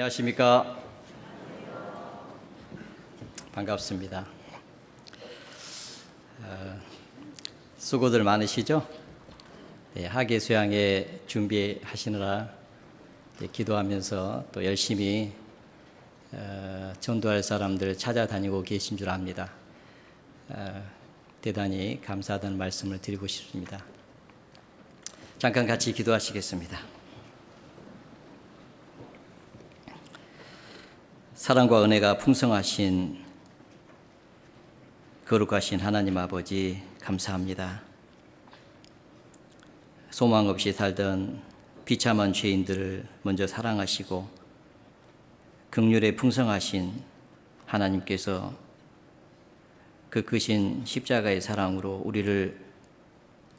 안녕하십니까. 반갑습니다. 수고들 많으시죠? 네, 학예 수양회 준비하시느라 기도하면서 또 열심히 전도할 사람들 찾아다니고 계신 줄 압니다. 대단히 감사하다는 말씀을 드리고 싶습니다. 잠깐 같이 기도하시겠습니다. 사랑과 은혜가 풍성하신 거룩하신 하나님 아버지 감사합니다. 소망 없이 살던 비참한 죄인들을 먼저 사랑하시고 긍휼에 풍성하신 하나님께서 그 크신 십자가의 사랑으로 우리를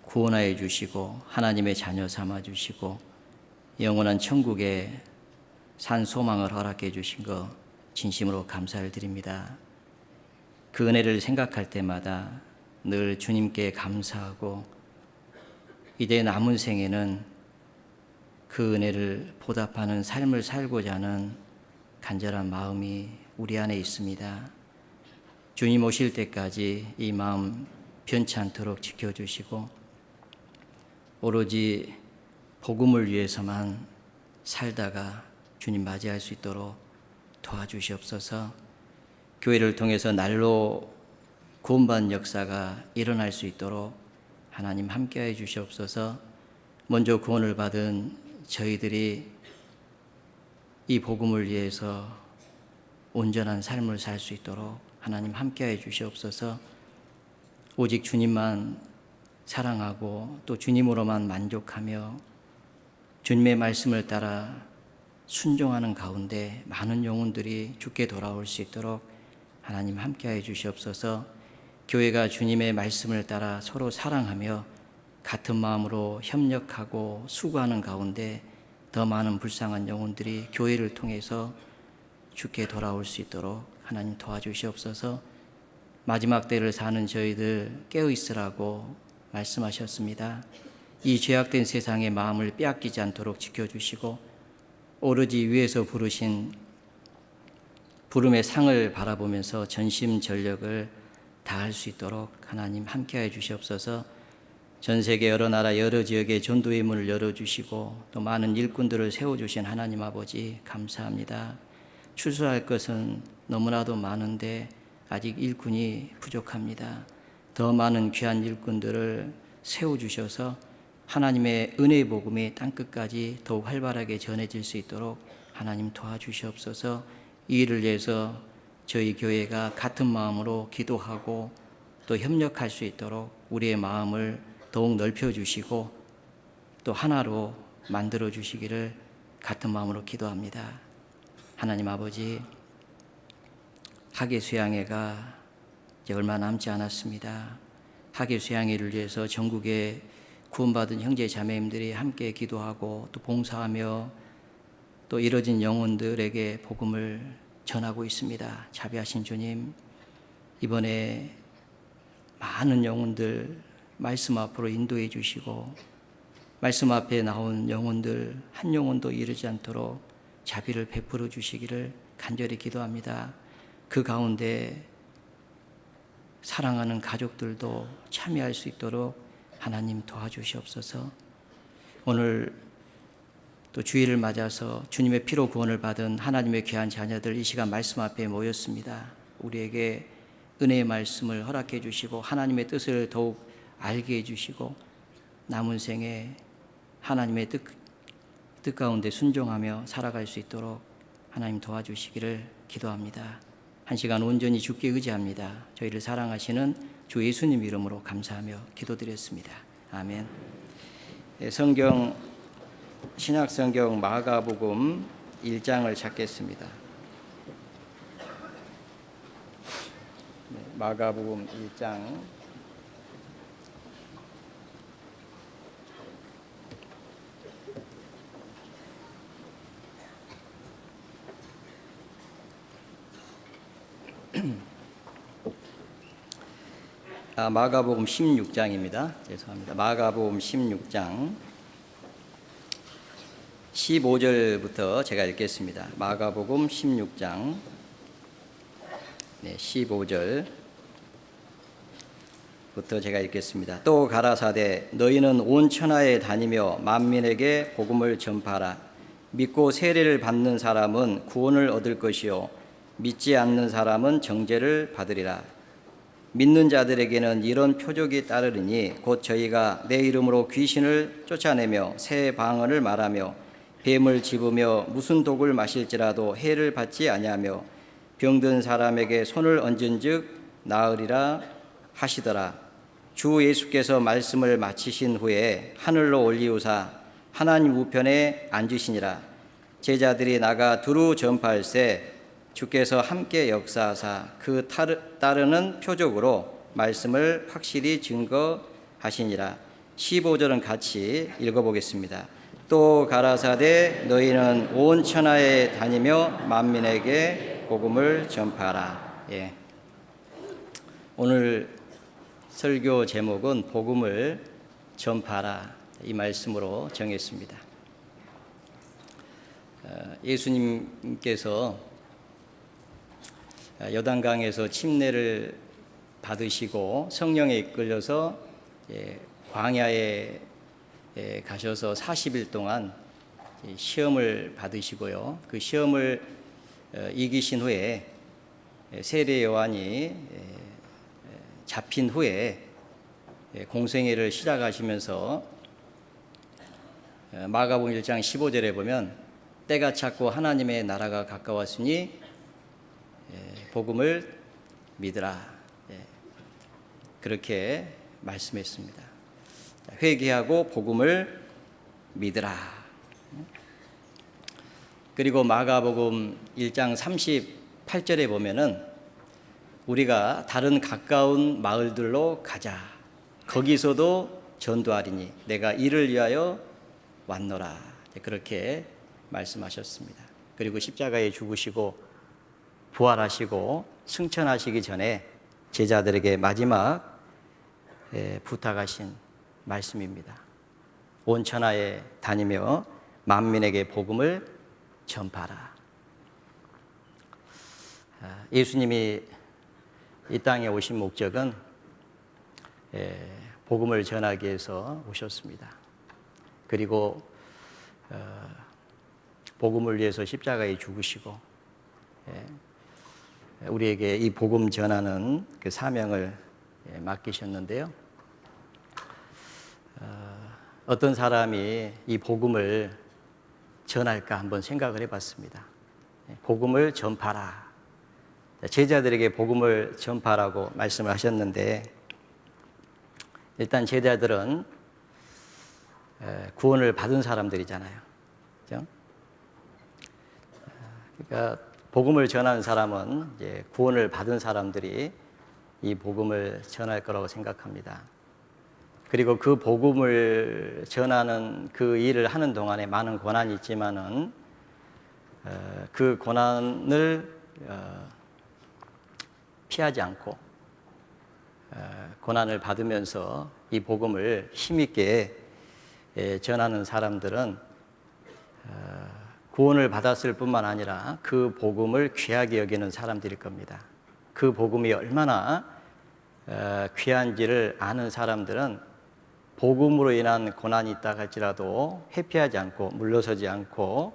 구원하여 주시고 하나님의 자녀 삼아 주시고 영원한 천국에 산 소망을 허락해 주신 것 진심으로 감사를 드립니다. 그 은혜를 생각할 때마다 늘 주님께 감사하고 이제 남은 생에는 그 은혜를 보답하는 삶을 살고자 하는 간절한 마음이 우리 안에 있습니다. 주님 오실 때까지 이 마음 변치 않도록 지켜주시고 오로지 복음을 위해서만 살다가 주님 맞이할 수 있도록 도와주시옵소서. 교회를 통해서 날로 구원받는 역사가 일어날 수 있도록 하나님 함께해 주시옵소서. 먼저 구원을 받은 저희들이 이 복음을 위해서 온전한 삶을 살 수 있도록 하나님 함께해 주시옵소서. 오직 주님만 사랑하고 또 주님으로만 만족하며 주님의 말씀을 따라 순종하는 가운데 많은 영혼들이 주께 돌아올 수 있도록 하나님 함께하여 주시옵소서. 교회가 주님의 말씀을 따라 서로 사랑하며 같은 마음으로 협력하고 수고하는 가운데 더 많은 불쌍한 영혼들이 교회를 통해서 주께 돌아올 수 있도록 하나님 도와주시옵소서. 마지막 때를 사는 저희들 깨어있으라고 말씀하셨습니다. 이 죄악된 세상의 마음을 빼앗기지 않도록 지켜주시고 오로지 위에서 부르신 부름의 상을 바라보면서 전심전력을 다할 수 있도록 하나님 함께해 주시옵소서. 전 세계 여러 나라 여러 지역에 전도의 문을 열어주시고 또 많은 일꾼들을 세워주신 하나님 아버지 감사합니다. 추수할 것은 너무나도 많은데 아직 일꾼이 부족합니다. 더 많은 귀한 일꾼들을 세워주셔서 하나님의 은혜의 복음이 땅끝까지 더욱 활발하게 전해질 수 있도록 하나님 도와주시옵소서. 이 일을 위해서 저희 교회가 같은 마음으로 기도하고 또 협력할 수 있도록 우리의 마음을 더욱 넓혀주시고 또 하나로 만들어 주시기를 같은 마음으로 기도합니다. 하나님 아버지, 학예 수양회가 이제 얼마 남지 않았습니다. 학예 수양회를 위해서 전국에 구원받은 형제 자매님들이 함께 기도하고 또 봉사하며 또 이뤄진 영혼들에게 복음을 전하고 있습니다. 자비하신 주님, 이번에 많은 영혼들 말씀 앞으로 인도해 주시고 말씀 앞에 나온 영혼들 한 영혼도 이르지 않도록 자비를 베풀어 주시기를 간절히 기도합니다. 그 가운데 사랑하는 가족들도 참여할 수 있도록 하나님 도와주시옵소서. 오늘 또 주일을 맞아서 주님의 피로 구원을 받은 하나님의 귀한 자녀들 이 시간 말씀 앞에 모였습니다. 우리에게 은혜의 말씀을 허락해 주시고 하나님의 뜻을 더욱 알게 해주시고 남은 생에 하나님의 뜻 가운데 순종하며 살아갈 수 있도록 하나님 도와주시기를 기도합니다. 한 시간 온전히 주께 의지합니다. 저희를 사랑하시는 주 예수님 이름으로 감사하며 기도드렸습니다. 아멘. 성경 신약 성경 마가복음 1장을 찾겠습니다. 마가복음 1장 마가복음 16장입니다. 죄송합니다. 마가복음 16장 15절부터 제가 읽겠습니다. 마가복음 16장 15절부터 제가 읽겠습니다. 또 가라사대 너희는 온 천하에 다니며 만민에게 복음을 전파하라. 믿고 세례를 받는 사람은 구원을 얻을 것이요 믿지 않는 사람은 정죄를 받으리라. 믿는 자들에게는 이런 표적이 따르리니 곧 저희가 내 이름으로 귀신을 쫓아내며 새 방언을 말하며 뱀을 집으며 무슨 독을 마실지라도 해를 받지 아니하며 병든 사람에게 손을 얹은즉 나으리라 하시더라. 주 예수께서 말씀을 마치신 후에 하늘로 올리우사 하나님 우편에 앉으시니라. 제자들이 나가 두루 전파할세 주께서 함께 역사하사 그 따르는 표적으로 말씀을 확실히 증거하시니라. 15절은 같이 읽어보겠습니다. 또 가라사대 너희는 온 천하에 다니며 만민에게 복음을 전파하라. 오늘 설교 제목은 복음을 전파하라 이 말씀으로 정했습니다. 예수님께서 요단강에서 침례를 받으시고 성령에 이끌려서 광야에 가셔서 40일 동안 시험을 받으시고요. 그 시험을 이기신 후에 세례 요한이 잡힌 후에 공생애를 시작하시면서 마가복음 1장 15절에 보면 때가 찼고 하나님의 나라가 가까웠으니 복음을 믿으라. 그렇게 말씀했습니다. 회개하고 복음을 믿으라. 그리고 마가복음 1장 38절에 보면은 우리가 다른 가까운 마을들로 가자. 거기서도 전도하리니 내가 이를 위하여 왔노라. 그렇게 말씀하셨습니다. 그리고 십자가에 죽으시고 부활하시고 승천하시기 전에 제자들에게 마지막 부탁하신 말씀입니다. 온 천하에 다니며 만민에게 복음을 전파하라. 예수님이 이 땅에 오신 목적은 복음을 전하기 위해서 오셨습니다. 그리고 복음을 위해서 십자가에 죽으시고 우리에게 이 복음 전하는 그 사명을 맡기셨는데요. 어떤 사람이 이 복음을 전할까 한번 생각을 해봤습니다. 복음을 전파라. 제자들에게 복음을 전파라고 말씀을 하셨는데 일단 제자들은 구원을 받은 사람들이잖아요. 그렇죠? 그러니까 복음을 전하는 사람은 이제 구원을 받은 사람들이 이 복음을 전할 거라고 생각합니다. 그리고 그 복음을 전하는 그 일을 하는 동안에 많은 고난이 있지만은 그 고난을 피하지 않고 고난을 받으면서 이 복음을 힘있게 전하는 사람들은 구원을 받았을 뿐만 아니라 그 복음을 귀하게 여기는 사람들일 겁니다. 그 복음이 얼마나 귀한지를 아는 사람들은 복음으로 인한 고난이 있다 할지라도 회피하지 않고 물러서지 않고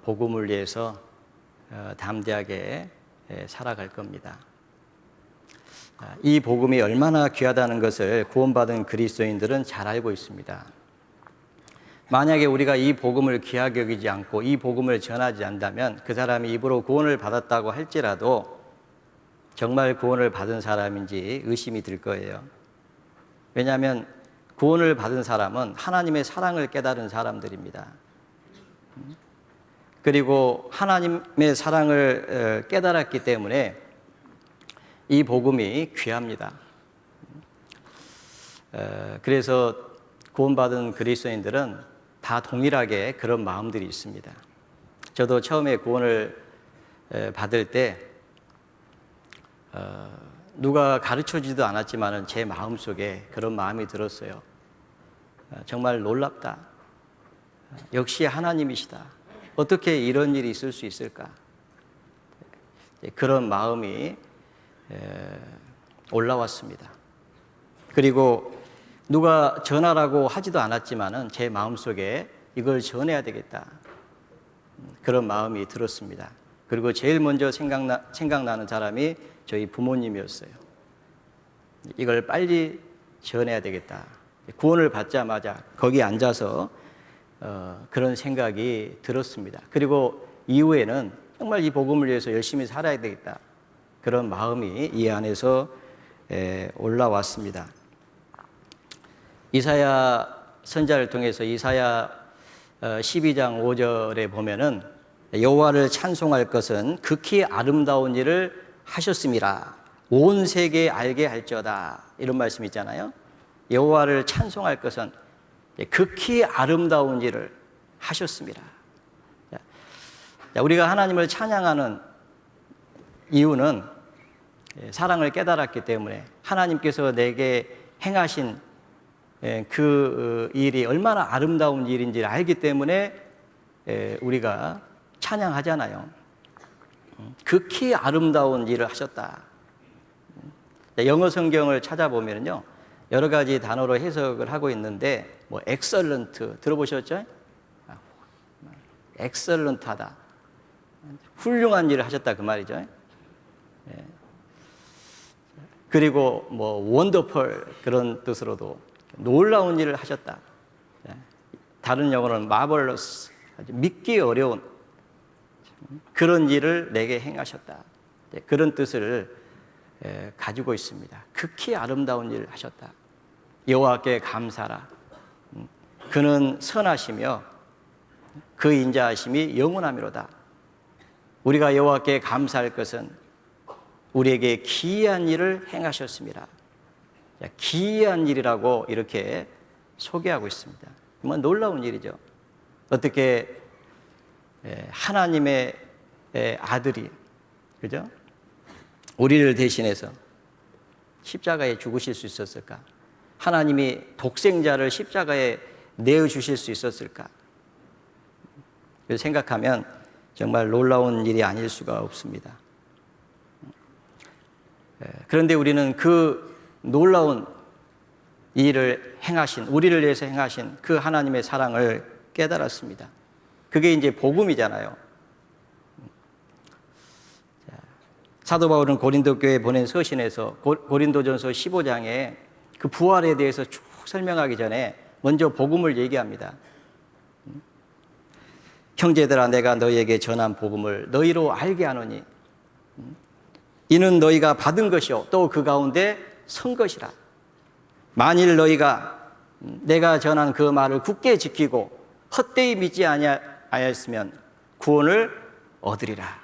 복음을 위해서 담대하게 살아갈 겁니다. 이 복음이 얼마나 귀하다는 것을 구원받은 그리스도인들은 잘 알고 있습니다. 만약에 우리가 이 복음을 귀하게 여기지 않고 이 복음을 전하지 않는다면 그 사람이 입으로 구원을 받았다고 할지라도 정말 구원을 받은 사람인지 의심이 들 거예요. 왜냐하면 구원을 받은 사람은 하나님의 사랑을 깨달은 사람들입니다. 그리고 하나님의 사랑을 깨달았기 때문에 이 복음이 귀합니다. 그래서 구원받은 그리스도인들은 다 동일하게 그런 마음들이 있습니다. 저도 처음에 구원을 받을 때 누가 가르쳐주지도 않았지만 제 마음속에 그런 마음이 들었어요. 정말 놀랍다. 역시 하나님이시다. 어떻게 이런 일이 있을 수 있을까? 그런 마음이 올라왔습니다. 그리고 누가 전하라고 하지도 않았지만은 제 마음속에 이걸 전해야 되겠다. 그런 마음이 들었습니다. 그리고 제일 먼저 생각나는 사람이 저희 부모님이었어요. 이걸 빨리 전해야 되겠다. 구원을 받자마자 거기 앉아서 그런 생각이 들었습니다. 그리고 이후에는 정말 이 복음을 위해서 열심히 살아야 되겠다. 그런 마음이 이 안에서 올라왔습니다. 이사야 선지자를 통해서 이사야 12장 5절에 보면은 여호와를 찬송할 것은 극히 아름다운 일을 하셨음이라 온 세계에 알게 할지어다. 이런 말씀 있잖아요. 여호와를 찬송할 것은 극히 아름다운 일을 하셨습니다. 우리가 하나님을 찬양하는 이유는 사랑을 깨달았기 때문에 하나님께서 내게 행하신 그 일이 얼마나 아름다운 일인지를 알기 때문에 우리가 찬양하잖아요. 극히 아름다운 일을 하셨다. 영어 성경을 찾아보면요, 여러 가지 단어로 해석을 하고 있는데, 뭐 excellent 들어보셨죠? excellent하다, 훌륭한 일을 하셨다 그 말이죠. 그리고 뭐 wonderful 그런 뜻으로도 놀라운 일을 하셨다. 다른 영어로는 marvelous, 아주 믿기 어려운 그런 일을 내게 행하셨다. 그런 뜻을 가지고 있습니다. 극히 아름다운 일을 하셨다. 여호와께 감사라. 그는 선하시며 그 인자하심이 영원하미로다. 우리가 여호와께 감사할 것은 우리에게 기이한 일을 행하셨습니다. 기이한 일이라고 이렇게 소개하고 있습니다. 정말 놀라운 일이죠. 어떻게 하나님의 아들이, 그죠? 우리를 대신해서 십자가에 죽으실 수 있었을까? 하나님이 독생자를 십자가에 내어주실 수 있었을까? 생각하면 정말 놀라운 일이 아닐 수가 없습니다. 그런데 우리는 그 놀라운 일을 행하신, 우리를 위해서 행하신 그 하나님의 사랑을 깨달았습니다. 그게 이제 복음이잖아요. 사도 바울은 고린도 교회에 보낸 서신에서 고린도전서 15장에 그 부활에 대해서 쭉 설명하기 전에 먼저 복음을 얘기합니다. 형제들아, 내가 너희에게 전한 복음을 너희로 알게 하노니 이는 너희가 받은 것이요 또 그 가운데 선 것이라. 만일 너희가 내가 전한 그 말을 굳게 지키고 헛되이 믿지 아니하였으면 구원을 얻으리라.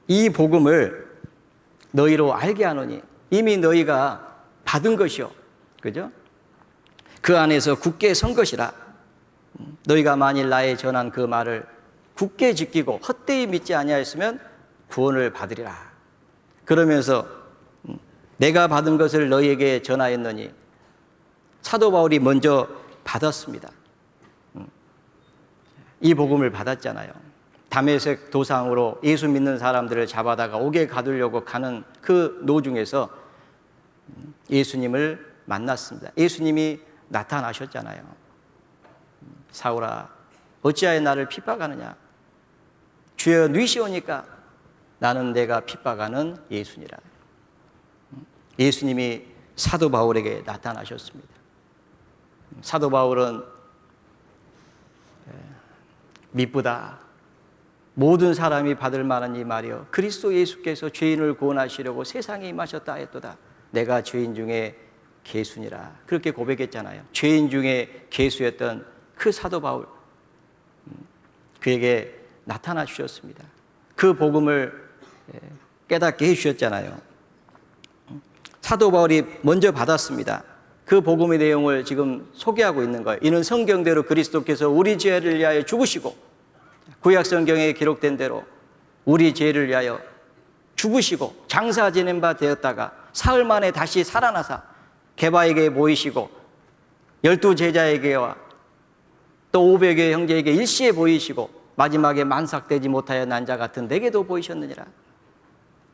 이 복음을 너희로 알게 하노니 이미 너희가 받은 것이요, 그죠? 그 안에서 굳게 선 것이라. 너희가 만일 나의 전한 그 말을 굳게 지키고 헛되이 믿지 아니하였으면 구원을 받으리라. 그러면서 내가 받은 것을 너희에게 전하였느니, 사도 바울이 먼저 받았습니다. 이 복음을 받았잖아요. 다메섹 도상으로 예수 믿는 사람들을 잡아다가 옥에 가두려고 가는 그 노중에서 예수님을 만났습니다. 예수님이 나타나셨잖아요. 사울아, 어찌하여 나를 핍박하느냐? 주여 누이시오니까 나는 내가 핍박하는 예수니라. 예수님이 사도 바울에게 나타나셨습니다. 사도 바울은 미쁘다, 모든 사람이 받을 만한 이 말이여, 그리스도 예수께서 죄인을 구원하시려고 세상에 임하셨다 했도다. 내가 죄인 중에 괴수니라. 그렇게 고백했잖아요. 죄인 중에 괴수였던 그 사도 바울, 그에게 나타나 주셨습니다. 그 복음을 깨닫게 해주셨잖아요. 사도 바울이 먼저 받았습니다. 그 복음의 내용을 지금 소개하고 있는 거예요. 이는 성경대로 그리스도께서 우리 죄를 위하여 죽으시고, 구약 성경에 기록된 대로 우리 죄를 위하여 죽으시고 장사 지낸 바 되었다가 사흘 만에 다시 살아나사 게바에게 모이시고 12 제자에게와 또 500여 형제에게 일시에 보이시고 마지막에 만삭되지 못하여 난 자 같은 내게도 보이셨느니라.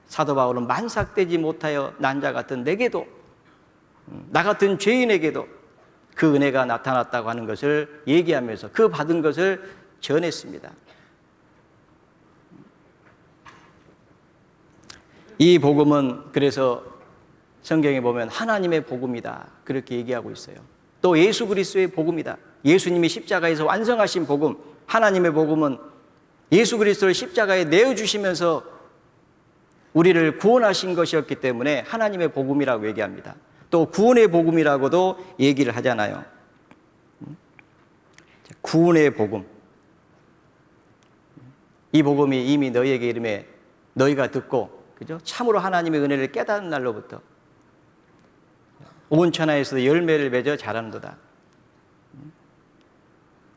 사도 바울은 만삭되지 못하여 난 자 같은 내게도, 나 같은 죄인에게도 그 은혜가 나타났다고 하는 것을 얘기하면서 그 받은 것을 전했습니다. 이 복음은 그래서 성경에 보면 하나님의 복음이다 그렇게 얘기하고 있어요. 또 예수 그리스도의 복음이다. 예수님이 십자가에서 완성하신 복음, 하나님의 복음은 예수 그리스도를 십자가에 내어주시면서 우리를 구원하신 것이었기 때문에 하나님의 복음이라고 얘기합니다. 또 구원의 복음이라고도 얘기를 하잖아요. 구원의 복음. 이 복음이 이미 너희에게 이름에 너희가 듣고, 그죠? 참으로 하나님의 은혜를 깨닫는 날로부터 온 천하에서도 열매를 맺어 자라는도다.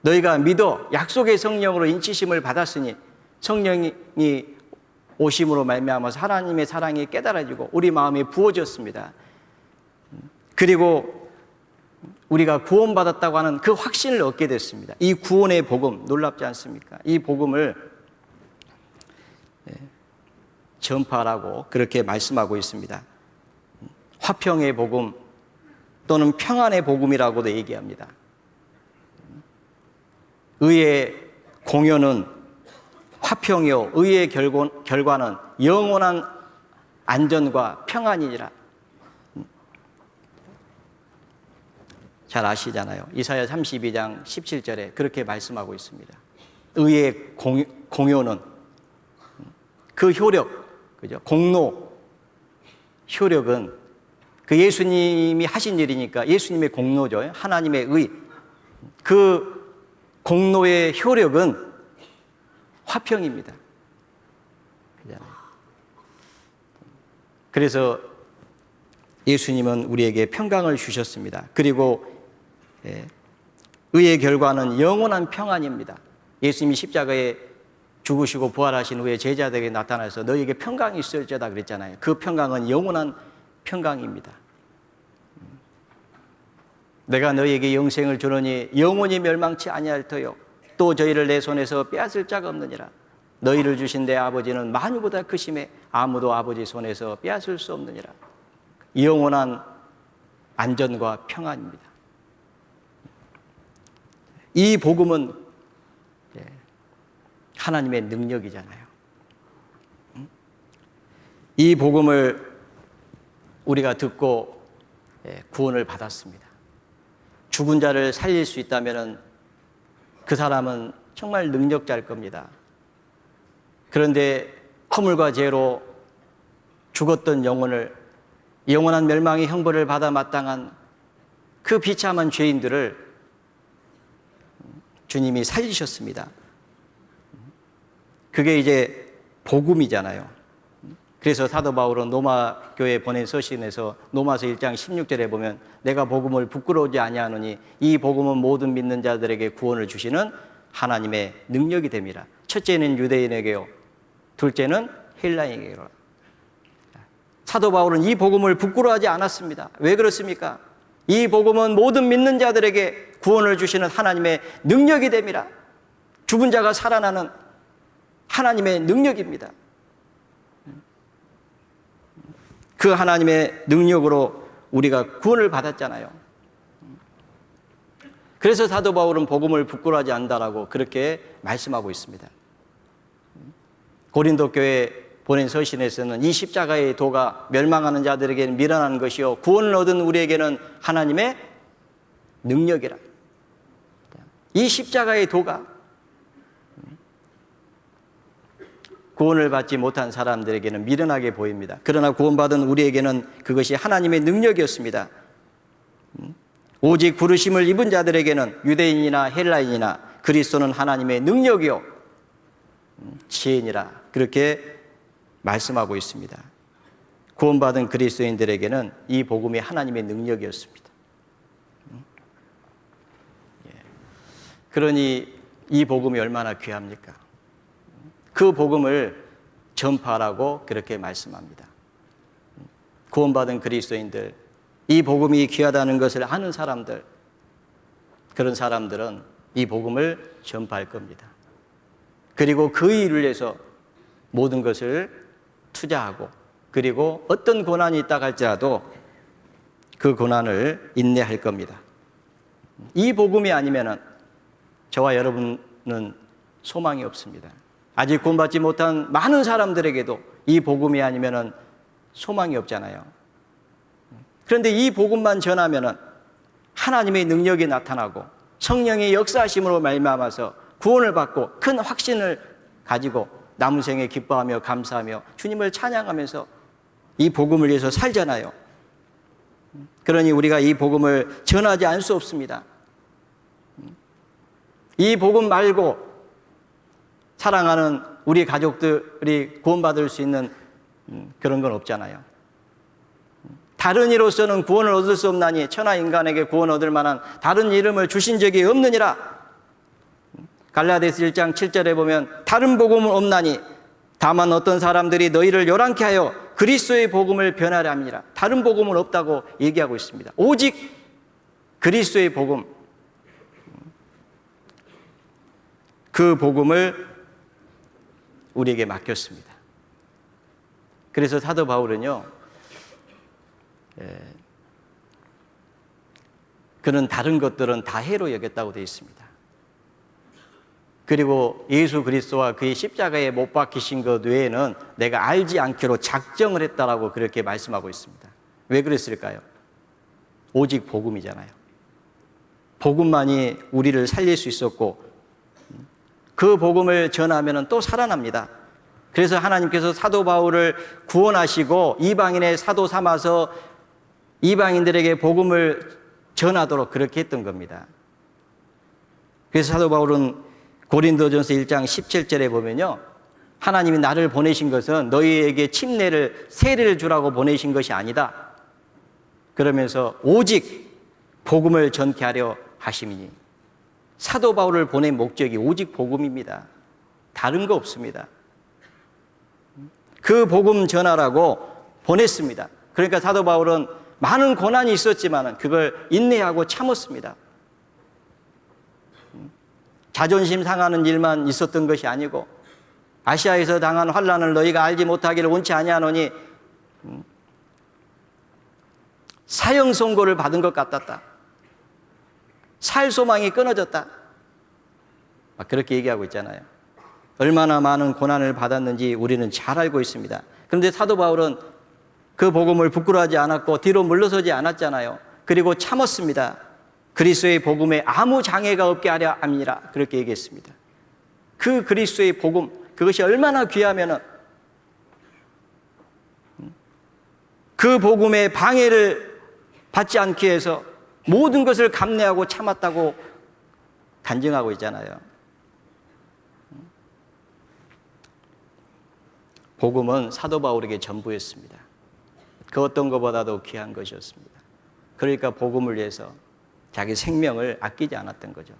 너희가 믿어 약속의 성령으로 인치심을 받았으니 성령이 오심으로 말미암아서 하나님의 사랑이 깨달아지고 우리 마음에 부어졌습니다. 그리고 우리가 구원받았다고 하는 그 확신을 얻게 됐습니다. 이 구원의 복음 놀랍지 않습니까? 이 복음을 전파하라고 그렇게 말씀하고 있습니다. 화평의 복음 또는 평안의 복음이라고도 얘기합니다. 의의 공효는 화평이요 의의 결과는 영원한 안전과 평안이니라. 잘 아시잖아요. 이사야 32장 17절에 그렇게 말씀하고 있습니다. 의의 공효는 그 효력, 그죠? 공로, 효력은 그 예수님이 하신 일이니까 예수님의 공로죠. 하나님의 의. 그 공로의 효력은 화평입니다. 그래서 예수님은 우리에게 평강을 주셨습니다. 그리고 의의 결과는 영원한 평안입니다. 예수님이 십자가에 죽으시고 부활하신 후에 제자들에게 나타나서 너희에게 평강이 있을지어다 그랬잖아요. 그 평강은 영원한 평강입니다. 내가 너희에게 영생을 주노니 영원히 멸망치 아니할 터요 또 저희를 내 손에서 빼앗을 자가 없느니라. 너희를 주신 내 아버지는 만유보다 크심에 아무도 아버지 손에서 빼앗을 수 없느니라. 영원한 안전과 평안입니다. 이 복음은 하나님의 능력이잖아요. 이 복음을 우리가 듣고 구원을 받았습니다. 죽은 자를 살릴 수 있다면 그 사람은 정말 능력자일 겁니다. 그런데 허물과 죄로 죽었던 영혼을 영원한 멸망의 형벌을 받아 마땅한 그 비참한 죄인들을 주님이 살리셨습니다. 그게 이제 복음이잖아요. 그래서 사도 바울은 로마 교회에 보낸 서신에서 로마서 1장 16절에 보면 내가 복음을 부끄러우지 아니하노니 이 복음은 모든 믿는 자들에게 구원을 주시는 하나님의 능력이 됨이라. 첫째는 유대인에게요, 둘째는 헬라인에게로. 사도 바울은 이 복음을 부끄러워하지 않았습니다. 왜 그렇습니까? 이 복음은 모든 믿는 자들에게 구원을 주시는 하나님의 능력이 됨이라. 죽은 자가 살아나는 하나님의 능력입니다. 그 하나님의 능력으로 우리가 구원을 받았잖아요. 그래서 사도 바울은 복음을 부끄러워하지 않는다라고 그렇게 말씀하고 있습니다. 고린도 교회에 보낸 서신에서는 이 십자가의 도가 멸망하는 자들에게는 미련한 것이요 구원을 얻은 우리에게는 하나님의 능력이라. 이 십자가의 도가 구원을 받지 못한 사람들에게는 미련하게 보입니다. 그러나 구원받은 우리에게는 그것이 하나님의 능력이었습니다. 오직 부르심을 입은 자들에게는 유대인이나 헬라인이나 그리스도는 하나님의 능력이요 지혜니라. 그렇게 말씀하고 있습니다. 구원받은 그리스도인들에게는 이 복음이 하나님의 능력이었습니다. 그러니 이 복음이 얼마나 귀합니까? 그 복음을 전파하라고 그렇게 말씀합니다. 구원받은 그리스도인들, 이 복음이 귀하다는 것을 아는 사람들, 그런 사람들은 이 복음을 전파할 겁니다. 그리고 그 일을 위해서 모든 것을 투자하고, 그리고 어떤 고난이 있다 할지라도 그 고난을 인내할 겁니다. 이 복음이 아니면은 저와 여러분은 소망이 없습니다. 아직 구원받지 못한 많은 사람들에게도 이 복음이 아니면은 소망이 없잖아요. 그런데 이 복음만 전하면은 하나님의 능력이 나타나고 성령의 역사하심으로 말미암아서 구원을 받고 큰 확신을 가지고 남은 생에 기뻐하며 감사하며 주님을 찬양하면서 이 복음을 위해서 살잖아요. 그러니 우리가 이 복음을 전하지 않을 수 없습니다. 이 복음 말고 사랑하는 우리 가족들이 구원받을 수 있는 그런 건 없잖아요. 다른 이로서는 구원을 얻을 수 없나니 천하 인간에게 구원 얻을 만한 다른 이름을 주신 적이 없느니라. 갈라디아서 1장 7절에 보면 다른 복음은 없나니 다만 어떤 사람들이 너희를 요란케 하여 그리스도의 복음을 변하려 함이라. 다른 복음은 없다고 얘기하고 있습니다. 오직 그리스도의 복음, 그 복음을 우리에게 맡겼습니다. 그래서 사도 바울은요, 그는 다른 것들은 다 해로 여겼다고 되어 있습니다. 그리고 예수 그리스도와 그의 십자가에 못 박히신 것 외에는 내가 알지 않기로 작정을 했다라고 그렇게 말씀하고 있습니다. 왜 그랬을까요? 오직 복음이잖아요. 복음만이 우리를 살릴 수 있었고 그 복음을 전하면 또 살아납니다. 그래서 하나님께서 사도 바울을 구원하시고 이방인의 사도 삼아서 이방인들에게 복음을 전하도록 그렇게 했던 겁니다. 그래서 사도 바울은 고린도전서 1장 17절에 보면요, 하나님이 나를 보내신 것은 너희에게 세례를 주라고 보내신 것이 아니다. 그러면서 오직 복음을 전케 하려 하심이니, 사도 바울을 보낸 목적이 오직 복음입니다. 다른 거 없습니다. 그 복음 전하라고 보냈습니다. 그러니까 사도 바울은 많은 고난이 있었지만 그걸 인내하고 참았습니다. 자존심 상하는 일만 있었던 것이 아니고 아시아에서 당한 환난을 너희가 알지 못하기를 원치 아니하노니 사형 선고를 받은 것 같았다. 살 소망이 끊어졌다. 그렇게 얘기하고 있잖아요. 얼마나 많은 고난을 받았는지 우리는 잘 알고 있습니다. 그런데 사도 바울은 그 복음을 부끄러워하지 않았고 뒤로 물러서지 않았잖아요. 그리고 참았습니다. 그리스도의 복음에 아무 장애가 없게 하려 함이라 그렇게 얘기했습니다. 그 그리스도의 복음, 그것이 얼마나 귀하면은 그 복음의 방해를 받지 않기 위해서 모든 것을 감내하고 참았다고 간증하고 있잖아요. 복음은 사도 바울에게 전부였습니다. 그 어떤 것보다도 귀한 것이었습니다. 그러니까 복음을 위해서 자기 생명을 아끼지 않았던 거죠.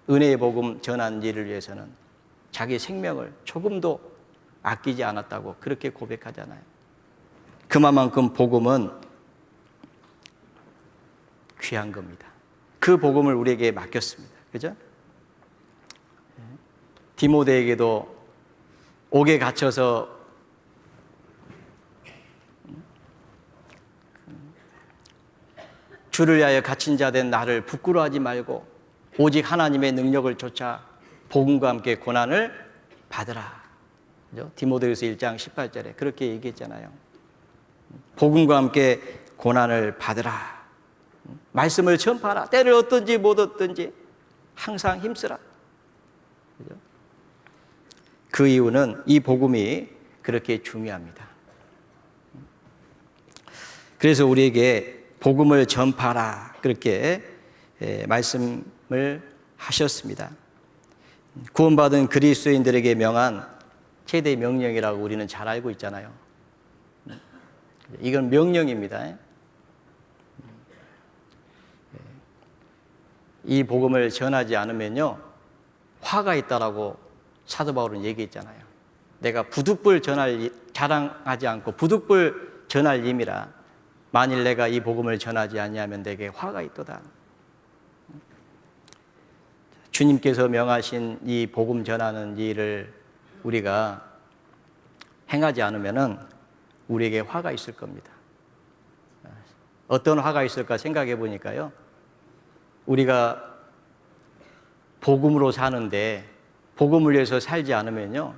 은혜의 복음 전하는 일을 위해서는 자기 생명을 조금도 아끼지 않았다고 그렇게 고백하잖아요. 그만큼 복음은 귀한 겁니다. 그 복음을 우리에게 맡겼습니다. 그죠? 디모데에게도 옥에 갇혀서 주를 위하여 갇힌 자 된 나를 부끄러워하지 말고 오직 하나님의 능력을 쫓아 복음과 함께 고난을 받으라. 그죠? 디모데후서 1장 18절에 그렇게 얘기했잖아요. 복음과 함께 고난을 받으라. 말씀을 전파하라. 때를 얻든지 못 얻든지 항상 힘쓰라. 그죠? 그 이유는 이 복음이 그렇게 중요합니다. 그래서 우리에게 복음을 전파하라 그렇게 말씀을 하셨습니다. 구원받은 그리스도인들에게 명한 최대 명령이라고 우리는 잘 알고 있잖아요. 이건 명령입니다. 이 복음을 전하지 않으면요 화가 있다라고 사도 바울은 얘기했잖아요. 내가 부득불 자랑하지 않고 부득불 전할 임이라 만일 내가 이 복음을 전하지 아니하면 내게 화가 있도다. 주님께서 명하신 이 복음 전하는 일을 우리가 행하지 않으면은 우리에게 화가 있을 겁니다. 어떤 화가 있을까 생각해 보니까요. 우리가 복음으로 사는데 복음을 위해서 살지 않으면요.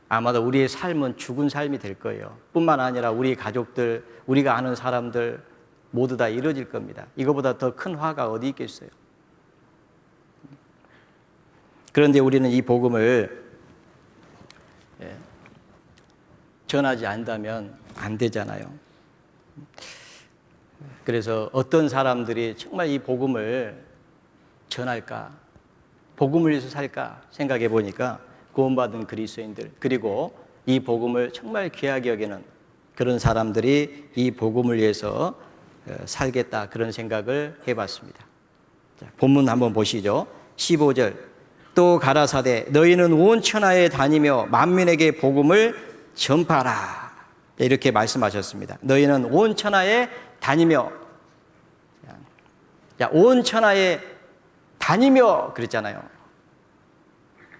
아마도 우리의 삶은 죽은 삶이 될 거예요. 뿐만 아니라 우리 가족들, 우리가 아는 사람들 모두 다 이루어질 겁니다. 이거보다 더 큰 화가 어디 있겠어요. 그런데 우리는 이 복음을 전하지 않는다면 안 되잖아요. 그래서 어떤 사람들이 정말 이 복음을 전할까, 복음을 위해서 살까 생각해 보니까 구원받은 그리스도인들, 그리고 이 복음을 정말 귀하게 여기는 그런 사람들이 이 복음을 위해서 살겠다, 그런 생각을 해봤습니다. 자, 본문 한번 보시죠. 15절. 또 가라사대 너희는 온 천하에 다니며 만민에게 복음을 전파하라, 이렇게 말씀하셨습니다. 너희는 온 천하에 다니며, 온 천하에 다니며 그랬잖아요.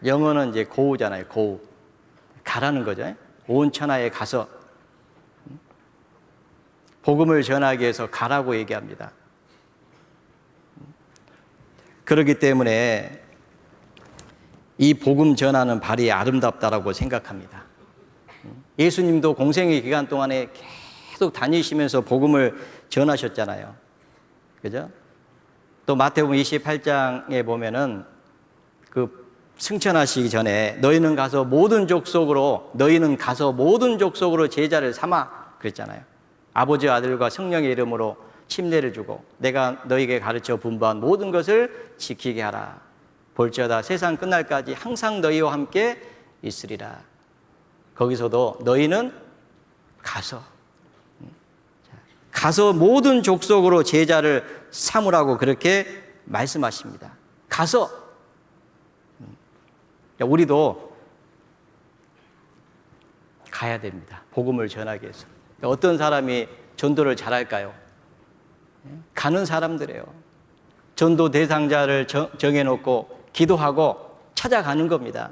영어는 이제 go잖아요. go. 가라는 거죠. 온 천하에 가서 복음을 전하기 위해서 가라고 얘기합니다. 그렇기 때문에 이 복음 전하는 발이 아름답다라고 생각합니다. 예수님도 공생의 기간 동안에 계속 다니시면서 복음을 전하셨잖아요. 그죠? 또 마태복음 28장에 보면은 그 승천하시기 전에 너희는 가서 모든 족속으로 제자를 삼아 그랬잖아요. 아버지와 아들과 성령의 이름으로 침례를 주고 내가 너희에게 가르쳐 분부한 모든 것을 지키게 하라. 볼지어다 세상 끝날까지 항상 너희와 함께 있으리라. 거기서도 너희는 가서 모든 족속으로 제자를 삼으라고 그렇게 말씀하십니다. 가서. 우리도 가야 됩니다. 복음을 전하기 위해서. 어떤 사람이 전도를 잘할까요? 가는 사람들이에요. 전도 대상자를 정해놓고 기도하고 찾아가는 겁니다.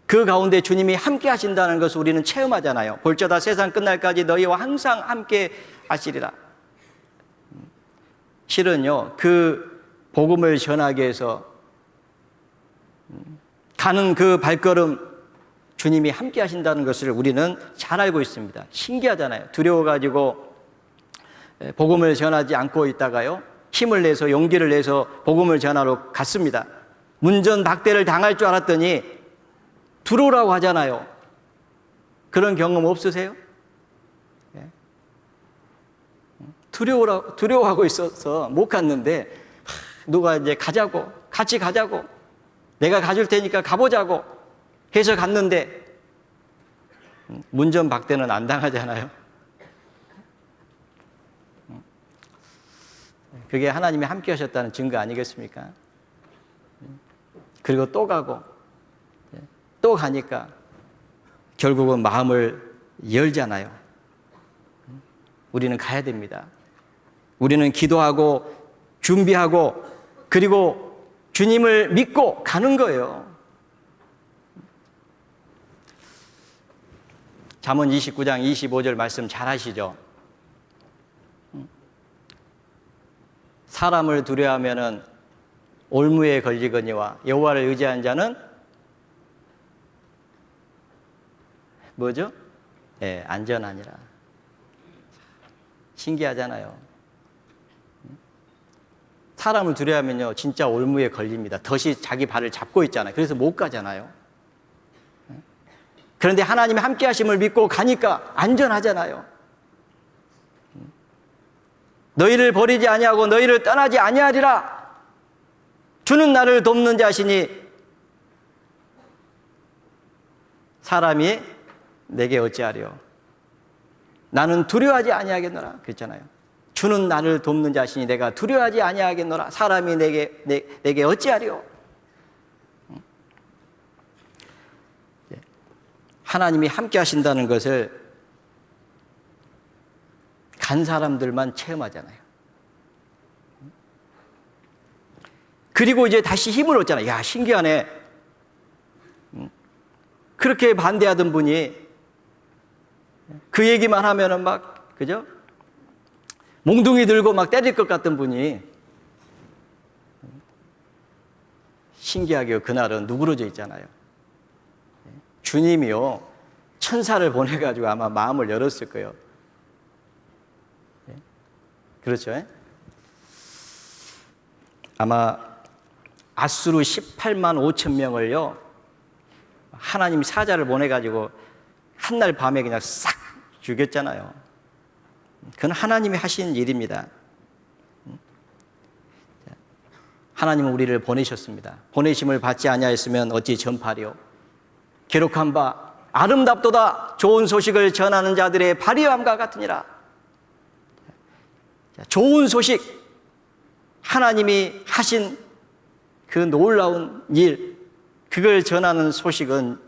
그 가운데 주님이 함께 하신다는 것을 우리는 체험하잖아요. 볼지어다 세상 끝날까지 너희와 항상 함께 하시리라. 실은요, 그 복음을 전하기 위해서 가는 그 발걸음, 주님이 함께 하신다는 것을 우리는 잘 알고 있습니다. 신기하잖아요. 두려워가지고 복음을 전하지 않고 있다가요, 힘을 내서 용기를 내서 복음을 전하러 갔습니다. 문전박대를 당할 줄 알았더니 들어오라고 하잖아요. 그런 경험 없으세요? 두려워하고 있어서 못 갔는데 누가 이제 같이 가자고, 내가 가줄 테니까 가보자고 해서 갔는데 문전박대는 안 당하잖아요. 그게 하나님이 함께 하셨다는 증거 아니겠습니까? 그리고 또 가고 또 가니까 결국은 마음을 열잖아요. 우리는 가야 됩니다. 우리는 기도하고 준비하고 그리고 주님을 믿고 가는 거예요. 잠언 29장 25절 말씀 잘 아시죠? 사람을 두려워하면은 올무에 걸리거니와 여호와를 의지한 자는 뭐죠? 안전하니라. 신기하잖아요. 사람을 두려워하면요, 진짜 올무에 걸립니다. 덫이 자기 발을 잡고 있잖아요. 그래서 못 가잖아요. 그런데 하나님의 함께 하심을 믿고 가니까 안전하잖아요. 너희를 버리지 아니하고 너희를 떠나지 아니하리라. 주는 나를 돕는 자시니 사람이 내게 어찌하리요. 나는 두려워하지 아니하겠노라 그랬잖아요. 주는 나를 돕는 자시니 내가 두려워하지 아니하겠노라. 사람이 내게 어찌하리요. 하나님이 함께 하신다는 것을 간 사람들만 체험하잖아요. 그리고 이제 다시 힘을 얻잖아요. 야, 신기하네. 그렇게 반대하던 분이 그 얘기만 하면은 막, 그죠? 몽둥이 들고 막 때릴 것 같던 분이 신기하게 그날은 누그러져 있잖아요. 주님이요, 천사를 보내가지고 아마 마음을 열었을 거예요. 그렇죠? 아마 아수르 18만 5천 명을요, 하나님 사자를 보내가지고 한날 밤에 그냥 싹 죽였잖아요. 그건 하나님이 하신 일입니다. 하나님은 우리를 보내셨습니다. 보내심을 받지 아니하였으면 어찌 전파리요. 기록한 바 아름답도다 좋은 소식을 전하는 자들의 발휘함과 같으니라. 좋은 소식, 하나님이 하신 그 놀라운 일, 그걸 전하는 소식은,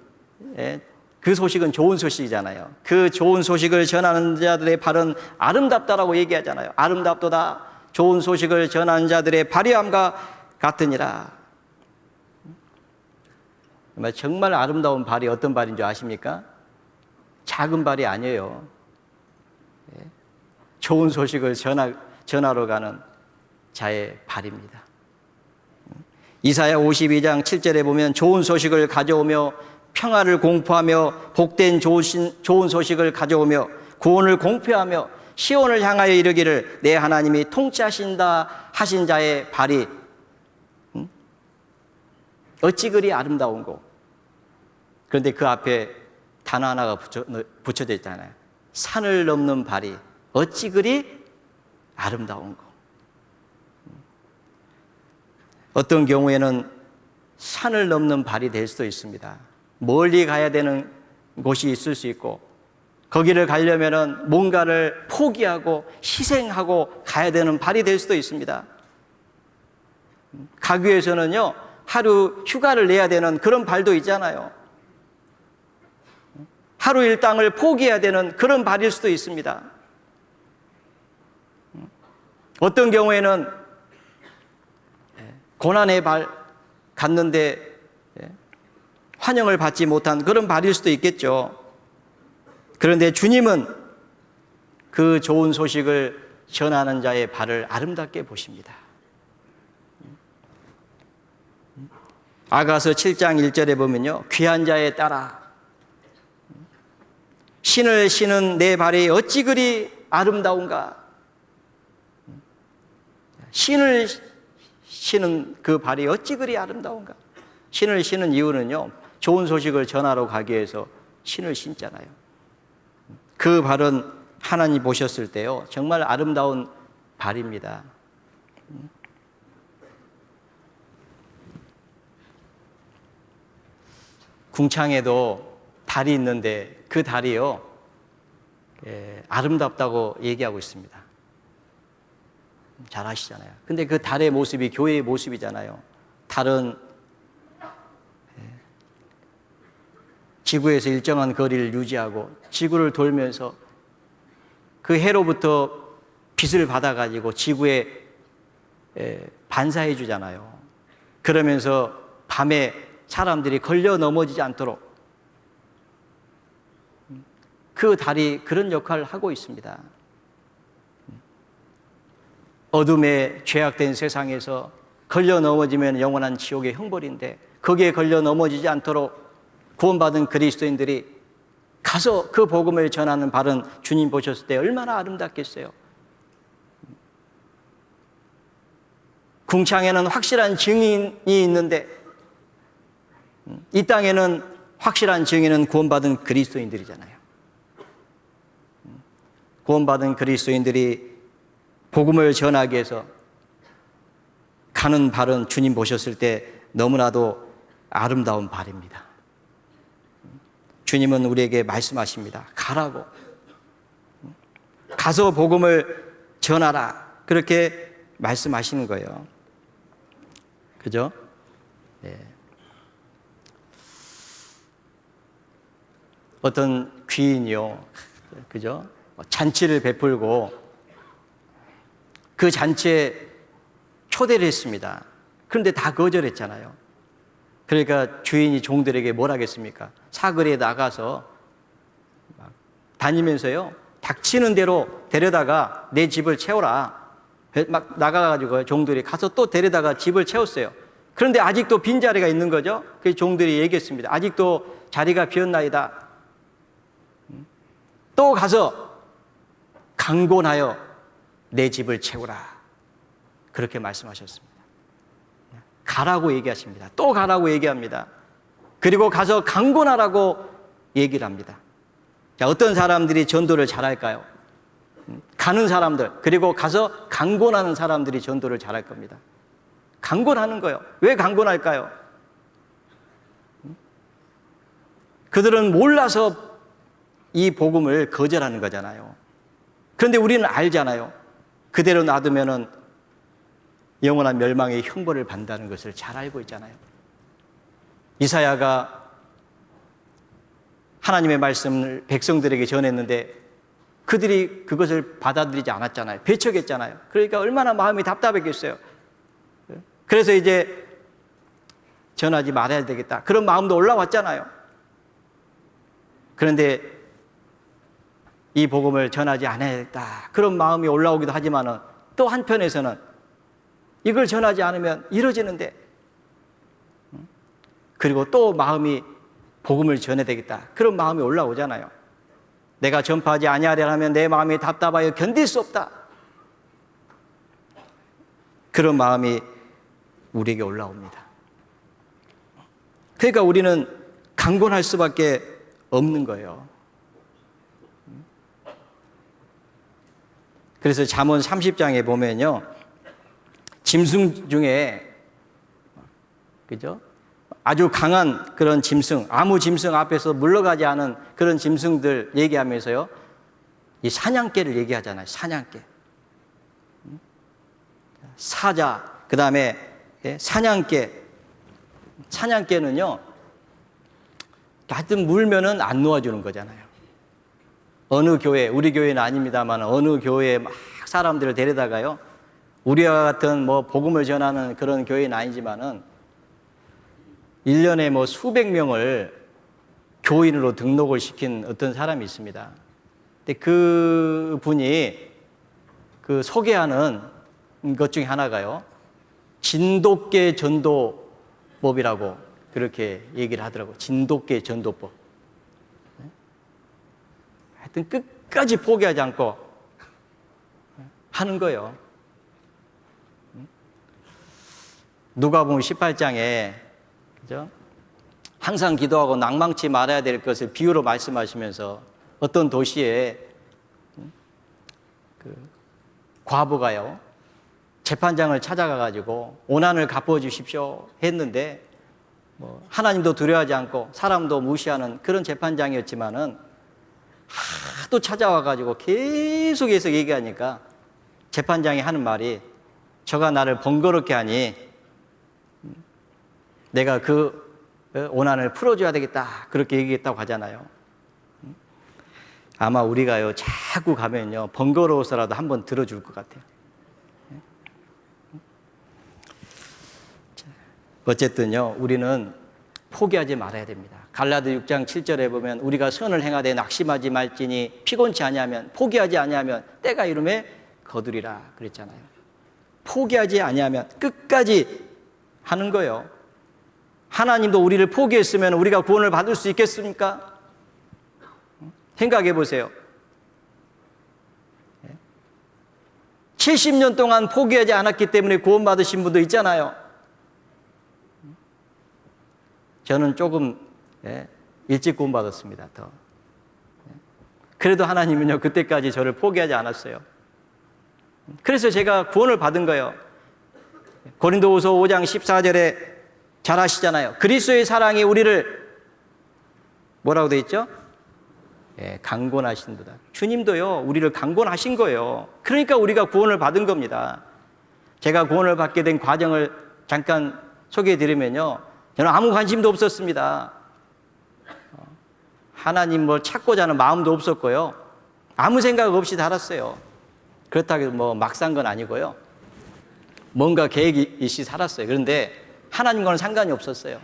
그 소식은 좋은 소식이잖아요. 그 좋은 소식을 전하는 자들의 발은 아름답다라고 얘기하잖아요. 아름답도다 좋은 소식을 전하는 자들의 발휘함과 같으니라. 정말 아름다운 발이 어떤 발인 줄 아십니까? 작은 발이 아니에요. 좋은 소식을 전하러 가는 자의 발입니다. 이사야 52장 7절에 보면 좋은 소식을 가져오며 평화를 공포하며 복된 좋은 소식을 가져오며 구원을 공표하며 시온을 향하여 이르기를 내 하나님이 통치하신다 하신 자의 발이 어찌 그리 아름다운고. 그런데 그 앞에 단어 하나가 붙여져 있잖아요. 산을 넘는 발이 어찌 그리 아름다운고. 어떤 경우에는 산을 넘는 발이 될 수도 있습니다. 멀리 가야 되는 곳이 있을 수 있고, 거기를 가려면은 뭔가를 포기하고 희생하고 가야 되는 발이 될 수도 있습니다. 가기 위해서는요, 하루 휴가를 내야 되는 그런 발도 있잖아요. 하루 일당을 포기해야 되는 그런 발일 수도 있습니다. 어떤 경우에는 고난의 발 갔는데 환영을 받지 못한 그런 발일 수도 있겠죠. 그런데 주님은 그 좋은 소식을 전하는 자의 발을 아름답게 보십니다. 아가서 7장 1절에 보면요, 귀한 자에 따라 신을 신은 내 발이 어찌 그리 아름다운가. 신을 신은 그 발이 어찌 그리 아름다운가. 신을 신은 이유는요, 좋은 소식을 전하러 가기 위해서 신을 신잖아요. 그 발은 하나님 보셨을 때요, 정말 아름다운 발입니다. 궁창에도 달이 있는데 그 달이요, 아름답다고 얘기하고 있습니다. 잘 아시잖아요. 근데 그 달의 모습이 교회의 모습이잖아요. 달은 지구에서 일정한 거리를 유지하고 지구를 돌면서 그 해로부터 빛을 받아가지고 지구에 반사해 주잖아요. 그러면서 밤에 사람들이 걸려 넘어지지 않도록 그 달이 그런 역할을 하고 있습니다. 어둠에 죄악된 세상에서 걸려 넘어지면 영원한 지옥의 형벌인데, 거기에 걸려 넘어지지 않도록 구원받은 그리스도인들이 가서 그 복음을 전하는 발은 주님 보셨을 때 얼마나 아름답겠어요. 궁창에는 확실한 증인이 있는데 이 땅에는 확실한 증인은 구원받은 그리스도인들이잖아요. 구원받은 그리스도인들이 복음을 전하기 위해서 가는 발은 주님 보셨을 때 너무나도 아름다운 발입니다. 주님은 우리에게 말씀하십니다. 가라고. 가서 복음을 전하라. 그렇게 말씀하시는 거예요. 그죠? 네. 어떤 귀인이요, 그죠? 잔치를 베풀고 그 잔치에 초대를 했습니다. 그런데 다 거절했잖아요. 그러니까 주인이 종들에게 뭘 하겠습니까? 사거리에 나가서 막 다니면서요, 닥치는 대로 데려다가 내 집을 채워라. 막 나가가지고 종들이 가서 또 데려다가 집을 채웠어요. 그런데 아직도 빈자리가 있는 거죠. 그래서 종들이 얘기했습니다. 아직도 자리가 비었나이다. 또 가서 강권하여 내 집을 채우라. 그렇게 말씀하셨습니다. 가라고 얘기하십니다. 또 가라고 얘기합니다. 그리고 가서 강권하라고 얘기를 합니다. 자, 어떤 사람들이 전도를 잘할까요? 가는 사람들, 그리고 가서 강권하는 사람들이 전도를 잘할 겁니다. 강권하는 거예요. 왜 강권할까요? 그들은 몰라서 이 복음을 거절하는 거잖아요. 그런데 우리는 알잖아요. 그대로 놔두면은 영원한 멸망의 형벌을 받는다는 것을 잘 알고 있잖아요. 이사야가 하나님의 말씀을 백성들에게 전했는데 그들이 그것을 받아들이지 않았잖아요. 배척했잖아요. 그러니까 얼마나 마음이 답답했겠어요. 그래서 이제 전하지 말아야 되겠다, 그런 마음도 올라왔잖아요. 그런데 이 복음을 전하지 않아야겠다, 그런 마음이 올라오기도 하지만은 또 한편에서는 이걸 전하지 않으면 이루어지는데, 그리고 또 마음이 복음을 전해야 되겠다, 그런 마음이 올라오잖아요. 내가 전파하지 아니하려 하면 내 마음이 답답하여 견딜 수 없다, 그런 마음이 우리에게 올라옵니다. 그러니까 우리는 강권할 수밖에 없는 거예요. 그래서 잠언 30장에 보면요, 짐승 중에, 그죠? 아주 강한 그런 짐승, 아무 짐승 앞에서 물러가지 않은 그런 짐승들 얘기하면서요, 이 사냥개를 얘기하잖아요. 사냥개. 사자, 그 다음에 사냥개. 사냥개는요, 하여튼 물면은 안 놓아주는 거잖아요. 어느 교회, 우리 교회는 아닙니다만 어느 교회에 막 사람들을 데려다가요, 우리와 같은 뭐 복음을 전하는 그런 교회는 아니지만은 1년에 뭐 수백 명을 교인으로 등록을 시킨 어떤 사람이 있습니다. 근데 그 분이 그 소개하는 것 중에 하나가요, 진돗개 전도법이라고 그렇게 얘기를 하더라고요. 진돗개 전도법. 하여튼 끝까지 포기하지 않고 하는 거예요. 누가복음 18장에, 그죠? 항상 기도하고 낭망치 말아야 될 것을 비유로 말씀하시면서 어떤 도시에 그 과부가요, 재판장을 찾아가가지고 오난을 갚아주십시오 했는데, 뭐 하나님도 두려워하지 않고 사람도 무시하는 그런 재판장이었지만은 하도 찾아와가지고 계속해서 얘기하니까 재판장이 하는 말이, 저가 나를 번거롭게 하니 내가 그 오난을 풀어줘야 되겠다, 그렇게 얘기했다고 하잖아요. 아마 우리가요, 자꾸 가면요, 번거로워서라도 한번 들어줄 것 같아요. 어쨌든요, 우리는 포기하지 말아야 됩니다. 갈라디 6장 7절에 보면 우리가 선을 행하되 낙심하지 말지니 피곤치 아니하면, 포기하지 아니하면 때가 이름에 거두리라 그랬잖아요. 포기하지 아니하면 끝까지 하는 거예요. 하나님도 우리를 포기했으면 우리가 구원을 받을 수 있겠습니까? 생각해 보세요. 70년 동안 포기하지 않았기 때문에 구원받으신 분도 있잖아요. 저는 조금 일찍 구원받았습니다. 더. 그래도 하나님은요, 그때까지 저를 포기하지 않았어요. 그래서 제가 구원을 받은 거예요. 고린도후서 5장 14절에 잘 아시잖아요. 그리스도의 사랑이 우리를 뭐라고 되어 있죠? 강권하신도다. 주님도요, 우리를 강권하신 거예요. 그러니까 우리가 구원을 받은 겁니다. 제가 구원을 받게 된 과정을 잠깐 소개해 드리면요, 저는 아무 관심도 없었습니다. 하나님 뭘 찾고자 하는 마음도 없었고요, 아무 생각 없이 살았어요. 그렇다고 뭐 막 산 건 아니고요. 뭔가 계획이 있이 살았어요. 그런데 하나님과는 상관이 없었어요.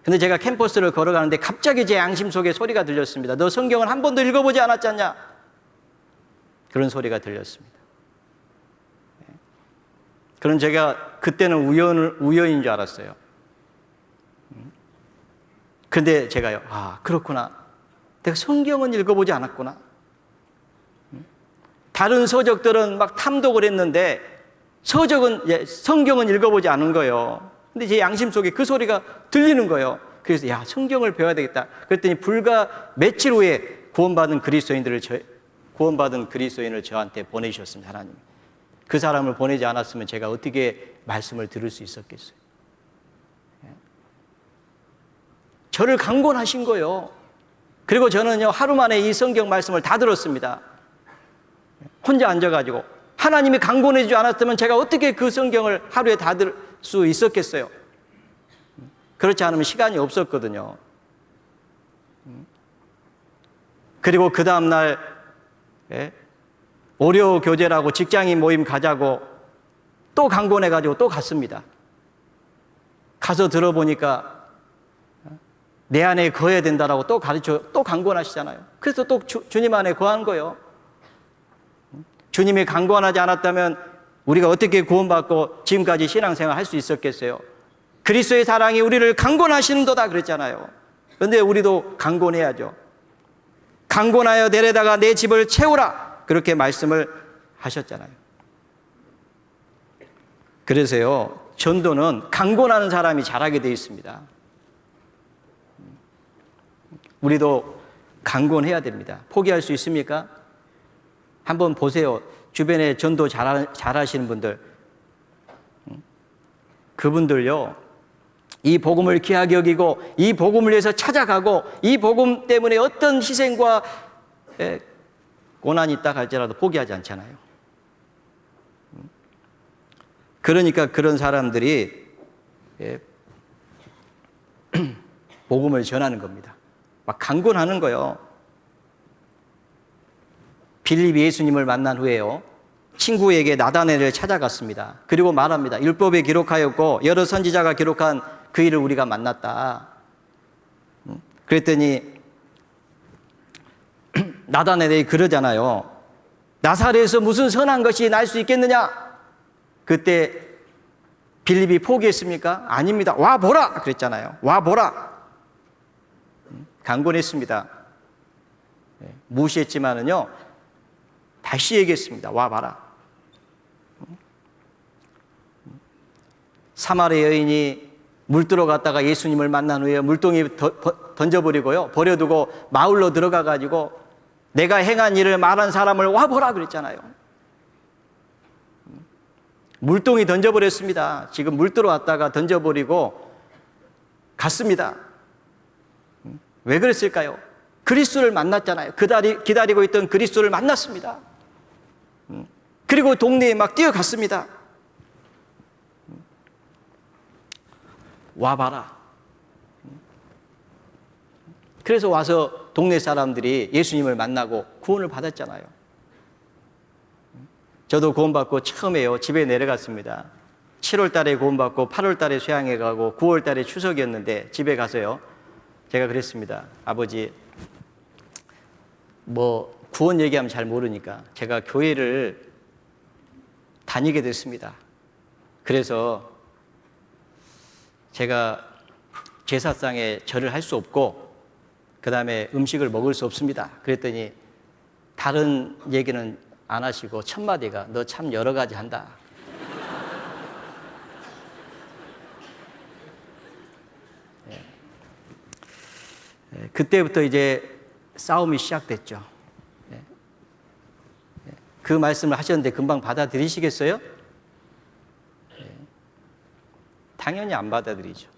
근데 제가 캠퍼스를 걸어가는데 갑자기 제 양심 속에 소리가 들렸습니다. 너 성경을 한 번도 읽어보지 않았지 않냐? 그런 소리가 들렸습니다. 그럼 제가 그때는 우연인 줄 알았어요. 근데 제가요, 그렇구나. 내가 성경은 읽어보지 않았구나. 다른 서적들은 막 탐독을 했는데 성경은 읽어보지 않은 거예요. 근데 제 양심 속에 그 소리가 들리는 거예요. 그래서 성경을 배워야 되겠다. 그랬더니 불과 며칠 후에 구원받은 그리스도인을 저한테 보내주셨습니다. 하나님. 그 사람을 보내지 않았으면 제가 어떻게 말씀을 들을 수 있었겠어요? 저를 강권하신 거예요. 그리고 저는요, 하루 만에 이 성경 말씀을 다 들었습니다. 혼자 앉아가지고. 하나님이 강권해주지 않았으면 제가 어떻게 그 성경을 하루에 다 들을 수 있었겠어요? 그렇지 않으면 시간이 없었거든요. 그리고 그 다음날 오려 교제라고 직장인 모임 가자고 또 강권해가지고 또 갔습니다. 가서 들어보니까 내 안에 거해야 된다라고 또 또 강권하시잖아요. 그래서 또 주님 안에 거한 거예요. 주님이 강권하지 않았다면 우리가 어떻게 구원받고 지금까지 신앙생활 할 수 있었겠어요? 그리스도의 사랑이 우리를 강권하시는도다 그랬잖아요. 그런데 우리도 강권해야죠. 강권하여 내려다가 내 집을 채우라 그렇게 말씀을 하셨잖아요. 그래서요, 전도는 강권하는 사람이 잘하게 되어 있습니다. 우리도 강권해야 됩니다. 포기할 수 있습니까? 한번 보세요. 주변에 전도 잘하시는 분들, 그분들요, 이 복음을 귀하게 여기고 이 복음을 위해서 찾아가고 이 복음 때문에 어떤 희생과 고난이 있다 할지라도 포기하지 않잖아요. 그러니까 그런 사람들이 복음을 전하는 겁니다. 막 강권하는 거예요. 빌립이 예수님을 만난 후에요, 친구에게 나다나엘을 찾아갔습니다. 그리고 말합니다. 율법에 기록하였고 여러 선지자가 기록한 그 일을 우리가 만났다. 그랬더니 나다나엘이 그러잖아요. 나사렛에서 무슨 선한 것이 날 수 있겠느냐? 그때 빌립이 포기했습니까? 아닙니다. 와 보라 그랬잖아요. 와 보라. 강권했습니다. 무시했지만은요, 다시 얘기했습니다. 와 봐라. 사마리아 여인이 물 들어갔다가 예수님을 만난 후에 물동이 던져버리고요, 버려두고 마을로 들어가가지고 내가 행한 일을 말한 사람을 와보라 그랬잖아요. 물동이 던져버렸습니다. 지금 물 들어왔다가 던져버리고 갔습니다. 왜 그랬을까요? 그리스도를 만났잖아요. 기다리고 있던 그리스도를 만났습니다. 그리고 동네에 막 뛰어갔습니다. 와봐라. 그래서 와서 동네 사람들이 예수님을 만나고 구원을 받았잖아요. 저도 구원받고 처음에요, 집에 내려갔습니다. 7월 달에 구원받고 8월 달에 수양회 가고 9월 달에 추석이었는데 집에 가서요, 제가 그랬습니다. 아버지, 구원 얘기하면 잘 모르니까 제가 교회를 다니게 됐습니다. 그래서 제가 제사상에 절을 할 수 없고 그 다음에 음식을 먹을 수 없습니다. 그랬더니 다른 얘기는 안 하시고 첫 마디가 너 참 여러 가지 한다. 그때부터 이제 싸움이 시작됐죠. 그 말씀을 하셨는데 금방 받아들이시겠어요? 당연히 안 받아들이죠.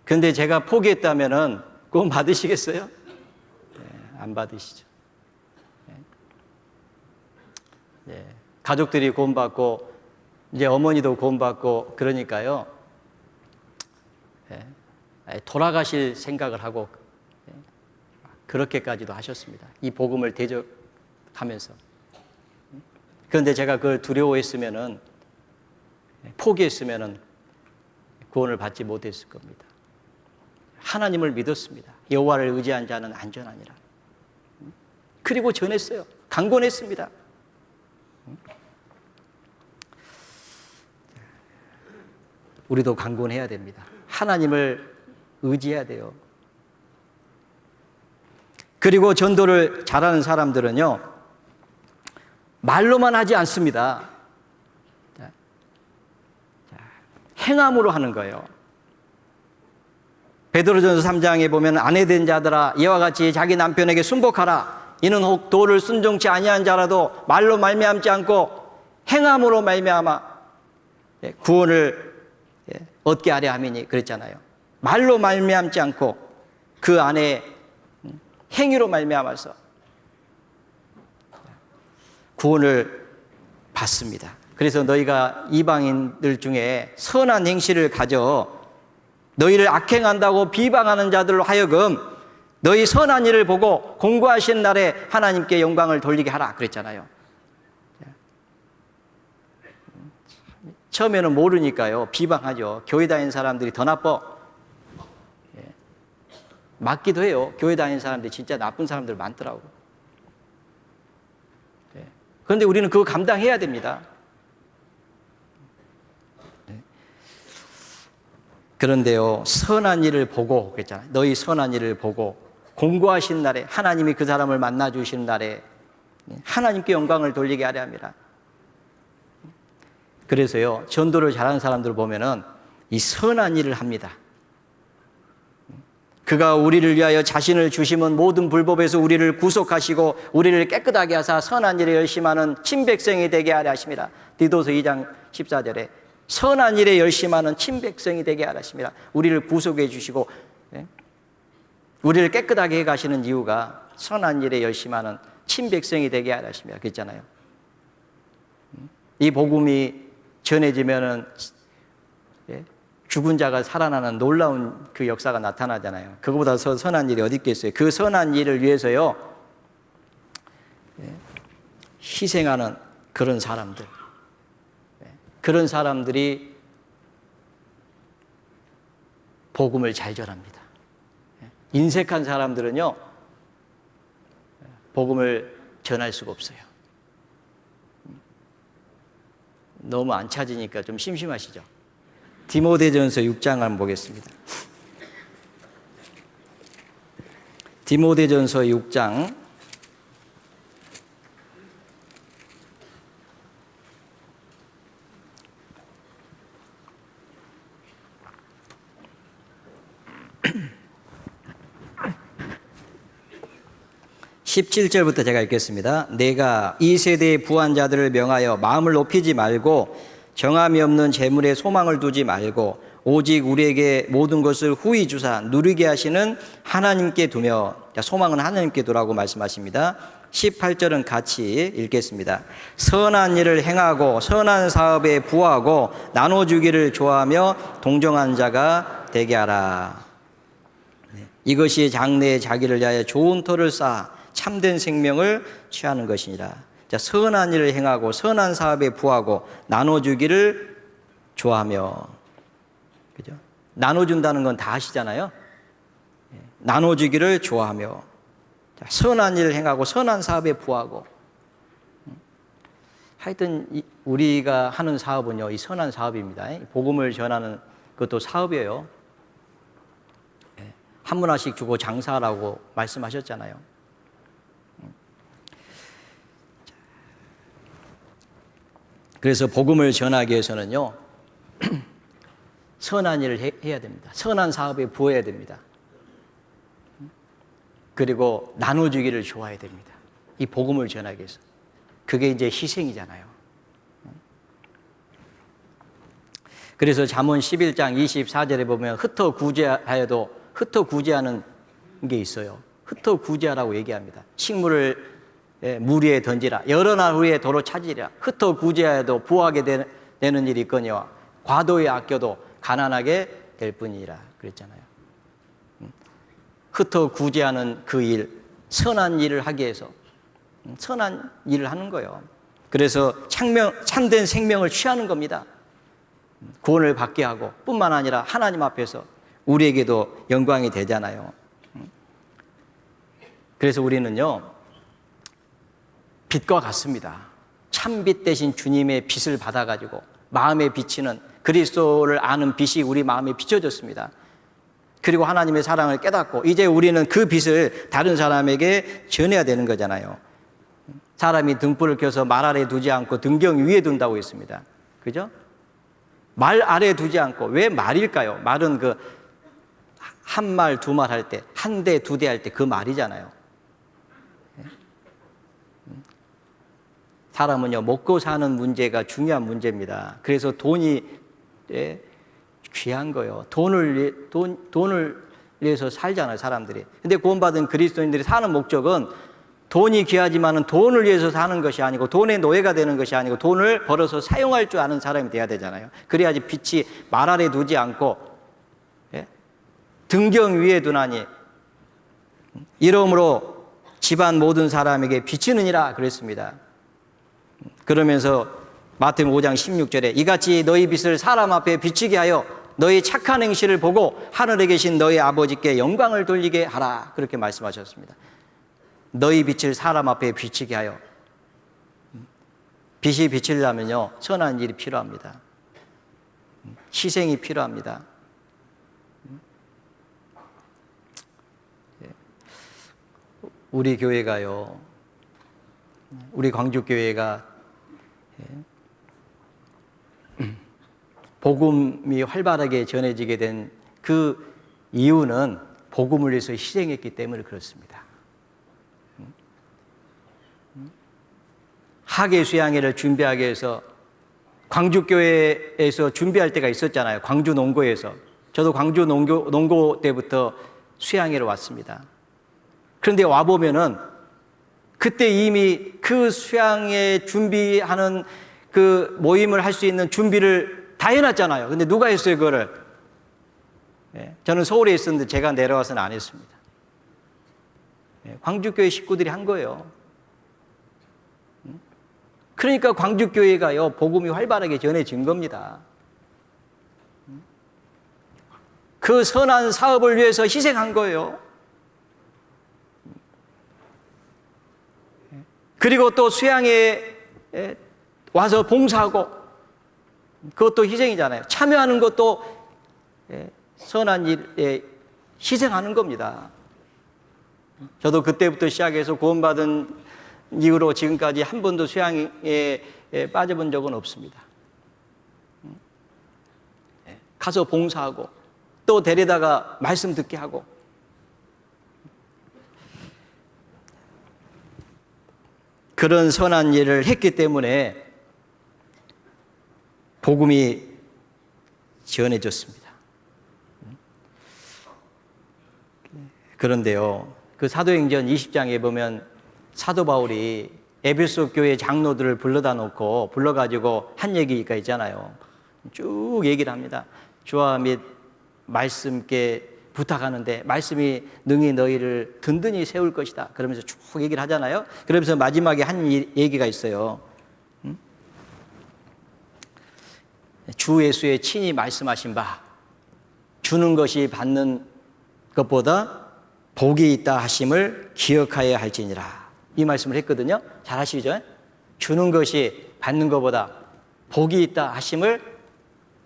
그런데 제가 포기했다면은 구원 받으시겠어요? 안 받으시죠. 가족들이 구원받고 이제 어머니도 구원받고 그러니까요, 돌아가실 생각을 하고 그렇게까지도 하셨습니다. 이 복음을 대적하면서. 그런데 제가 그걸 두려워했으면은, 포기했으면은 구원을 받지 못했을 겁니다. 하나님을 믿었습니다. 여호와를 의지한 자는 안전하니라. 그리고 전했어요. 강권했습니다. 우리도 강권해야 됩니다. 하나님을 의지해야 돼요. 그리고 전도를 잘하는 사람들은요, 말로만 하지 않습니다. 행함으로 하는 거예요. 베드로전서 3장에 보면 아내된 자들아 이와 같이 자기 남편에게 순복하라. 이는 혹 도를 순종치 아니한 자라도 말로 말미암지 않고 행함으로 말미암아 구원을 얻게 하려 함이니 그랬잖아요. 말로 말미암지 않고 그 안에 행위로 말미암아서 구원을 받습니다. 그래서 너희가 이방인들 중에 선한 행실을 가져 너희를 악행한다고 비방하는 자들로 하여금 너희 선한 일을 보고 공고하신 날에 하나님께 영광을 돌리게 하라 그랬잖아요. 처음에는 모르니까요, 비방하죠. 교회 다니는 사람들이 더 나빠. 맞기도 해요. 교회 다니는 사람들이 진짜 나쁜 사람들 많더라고. 그런데 우리는 그거 감당해야 됩니다. 그런데요, 선한 일을 보고 그랬잖아요. 너희 선한 일을 보고 공고하신 날에 하나님이 그 사람을 만나 주시는 날에 하나님께 영광을 돌리게 하려 합니다. 그래서요, 전도를 잘하는 사람들을 보면은 이 선한 일을 합니다. 그가 우리를 위하여 자신을 주심은 모든 불법에서 우리를 구속하시고 우리를 깨끗하게 하사 선한 일에 열심하는 친백성이 되게 하려 하십니다. 디도서 2장 14절에 선한 일에 열심하는 친백성이 되게 하려 하십니다. 우리를 구속해 주시고 우리를 깨끗하게 해 가시는 이유가 선한 일에 열심하는 친백성이 되게 하려 하십니다. 그랬잖아요. 이 복음이 전해지면은 죽은 자가 살아나는 놀라운 그 역사가 나타나잖아요. 그거보다 더 선한 일이 어디 있겠어요. 그 선한 일을 위해서요, 희생하는 그런 사람들, 그런 사람들이 복음을 잘 전합니다. 인색한 사람들은요, 복음을 전할 수가 없어요. 너무 안 찾으니까 좀 심심하시죠? 디모데전서 6장 한번 보겠습니다. 디모데전서 6장 17절부터 제가 읽겠습니다. 내가 이 세대의 부한 자들을 명하여 마음을 높이지 말고 정함이 없는 재물에 소망을 두지 말고 오직 우리에게 모든 것을 후히 주사 누리게 하시는 하나님께 두며, 소망은 하나님께 두라고 말씀하십니다. 18절은 같이 읽겠습니다. 선한 일을 행하고 선한 사업에 부하고 나눠주기를 좋아하며 동정한 자가 되게 하라. 이것이 장래에 자기를 위하여 좋은 터를 쌓아 참된 생명을 취하는 것이니라. 자, 선한 일을 행하고 선한 사업에 부하고 나눠주기를 좋아하며, 그죠? 나눠준다는 건 다 아시잖아요. 나눠주기를 좋아하며, 자, 선한 일을 행하고 선한 사업에 부하고. 하여튼 우리가 하는 사업은요, 이 선한 사업입니다. 복음을 전하는 그것도 사업이에요. 한 문화씩 주고 장사하라고 말씀하셨잖아요. 그래서 복음을 전하기 위해서는요, 선한 일을 해야 됩니다. 선한 사업에 부어야 됩니다. 그리고 나눠주기를 좋아해야 됩니다. 이 복음을 전하기 위해서. 그게 이제 희생이잖아요. 그래서 잠언 11장 24절에 보면 흩어 구제하는 게 있어요. 흩어 구제하라고 얘기합니다. 식물을 물 위에 던지라. 여러 날 후에 도로 찾으리라. 흩어 구제하여도 부하게 되는 일이 있거니와 과도에 아껴도 가난하게 될 뿐이라 그랬잖아요. 흩어 구제하는 그 일, 선한 일을 하기 위해서 선한 일을 하는 거예요. 그래서 참된 생명을 취하는 겁니다. 구원을 받게 하고 뿐만 아니라 하나님 앞에서 우리에게도 영광이 되잖아요. 그래서 우리는요, 빛과 같습니다. 참빛 대신 주님의 빛을 받아가지고 마음에 비치는 그리스도를 아는 빛이 우리 마음에 비춰졌습니다. 그리고 하나님의 사랑을 깨닫고 이제 우리는 그 빛을 다른 사람에게 전해야 되는 거잖아요. 사람이 등불을 켜서 말 아래 두지 않고 등경 위에 둔다고 했습니다. 그죠? 말 아래 두지 않고. 왜 말일까요? 말은 그 한 말, 두 말 할 때, 한 대, 두 대 할 때 그 말이잖아요. 사람은요, 먹고 사는 문제가 중요한 문제입니다. 그래서 돈이 귀한 거예요. 돈을 위해서 살잖아요, 사람들이. 근데 구원받은 그리스도인들이 사는 목적은 돈이 귀하지만은 돈을 위해서 사는 것이 아니고 돈의 노예가 되는 것이 아니고 돈을 벌어서 사용할 줄 아는 사람이 돼야 되잖아요. 그래야지 빛이 말 아래 두지 않고 등경 위에 두나니 이러므로 집안 모든 사람에게 비치느니라 그랬습니다. 그러면서 마태복음 5장 16절에 이같이 너희 빛을 사람 앞에 비치게 하여 너희 착한 행실을 보고 하늘에 계신 너희 아버지께 영광을 돌리게 하라 그렇게 말씀하셨습니다. 너희 빛을 사람 앞에 비치게 하여. 빛이 비치려면요, 선한 일이 필요합니다. 희생이 필요합니다. 우리 교회가요, 우리 광주교회가 복음이 활발하게 전해지게 된 그 이유는 복음을 위해서 희생했기 때문에 그렇습니다. 학예 수양회를 준비하기 위해서 광주교회에서 준비할 때가 있었잖아요. 광주 농고에서. 저도 광주 농고 때부터 수양회로 왔습니다. 그런데 와보면은 그때 이미 그 수양회 준비하는 그 모임을 할 수 있는 준비를 다 해놨잖아요. 근데 누가 했어요, 그거를? 저는 서울에 있었는데 제가 내려와서는 안 했습니다. 광주교회 식구들이 한 거예요. 그러니까 광주교회가요, 복음이 활발하게 전해진 겁니다. 그 선한 사업을 위해서 희생한 거예요. 그리고 또 수양회에 와서 봉사하고, 그것도 희생이잖아요. 참여하는 것도 선한 일에 희생하는 겁니다. 저도 그때부터 시작해서 구원받은 이후로 지금까지 한 번도 수양회에 빠져본 적은 없습니다. 가서 봉사하고 또 데려다가 말씀 듣게 하고. 그런 선한 일을 했기 때문에 복음이 전해졌습니다. 그런데요, 그 사도행전 20장에 보면 사도 바울이 에베소 교회 장로들을 불러가지고 한 얘기가 있잖아요. 쭉 얘기를 합니다. 주와 및 말씀께 부탁하는데 말씀이 능히 너희를 든든히 세울 것이다. 그러면서 쭉 얘기를 하잖아요. 그러면서 마지막에 한 얘기가 있어요. 주 예수의 친히 말씀하신 바 주는 것이 받는 것보다 복이 있다 하심을 기억하여야 할지니라. 이 말씀을 했거든요. 잘 아시죠? 주는 것이 받는 것보다 복이 있다 하심을.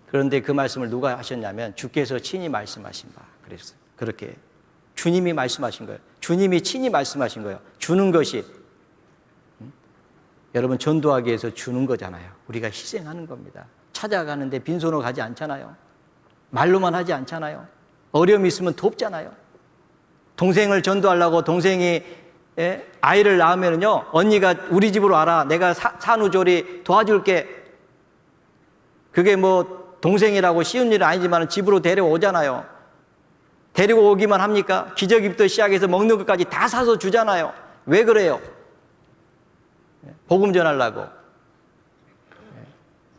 그런데 그 말씀을 누가 하셨냐면 주께서 친히 말씀하신 바. 그랬어요. 그렇게 주님이 말씀하신 거예요. 주님이 친히 말씀하신 거예요. 주는 것이, 여러분, 전도하기 위해서 주는 거잖아요. 우리가 희생하는 겁니다. 찾아가는데 빈손으로 가지 않잖아요. 말로만 하지 않잖아요. 어려움이 있으면 돕잖아요. 동생을 전도하려고 동생이 아이를 낳으면요, 언니가 우리 집으로 와라. 내가 산후조리 도와줄게. 그게 뭐 동생이라고 쉬운 일은 아니지만 집으로 데려오잖아요. 데리고 오기만 합니까? 기저귀부터 시작해서 먹는 것까지 다 사서 주잖아요. 왜 그래요? 복음 전하려고.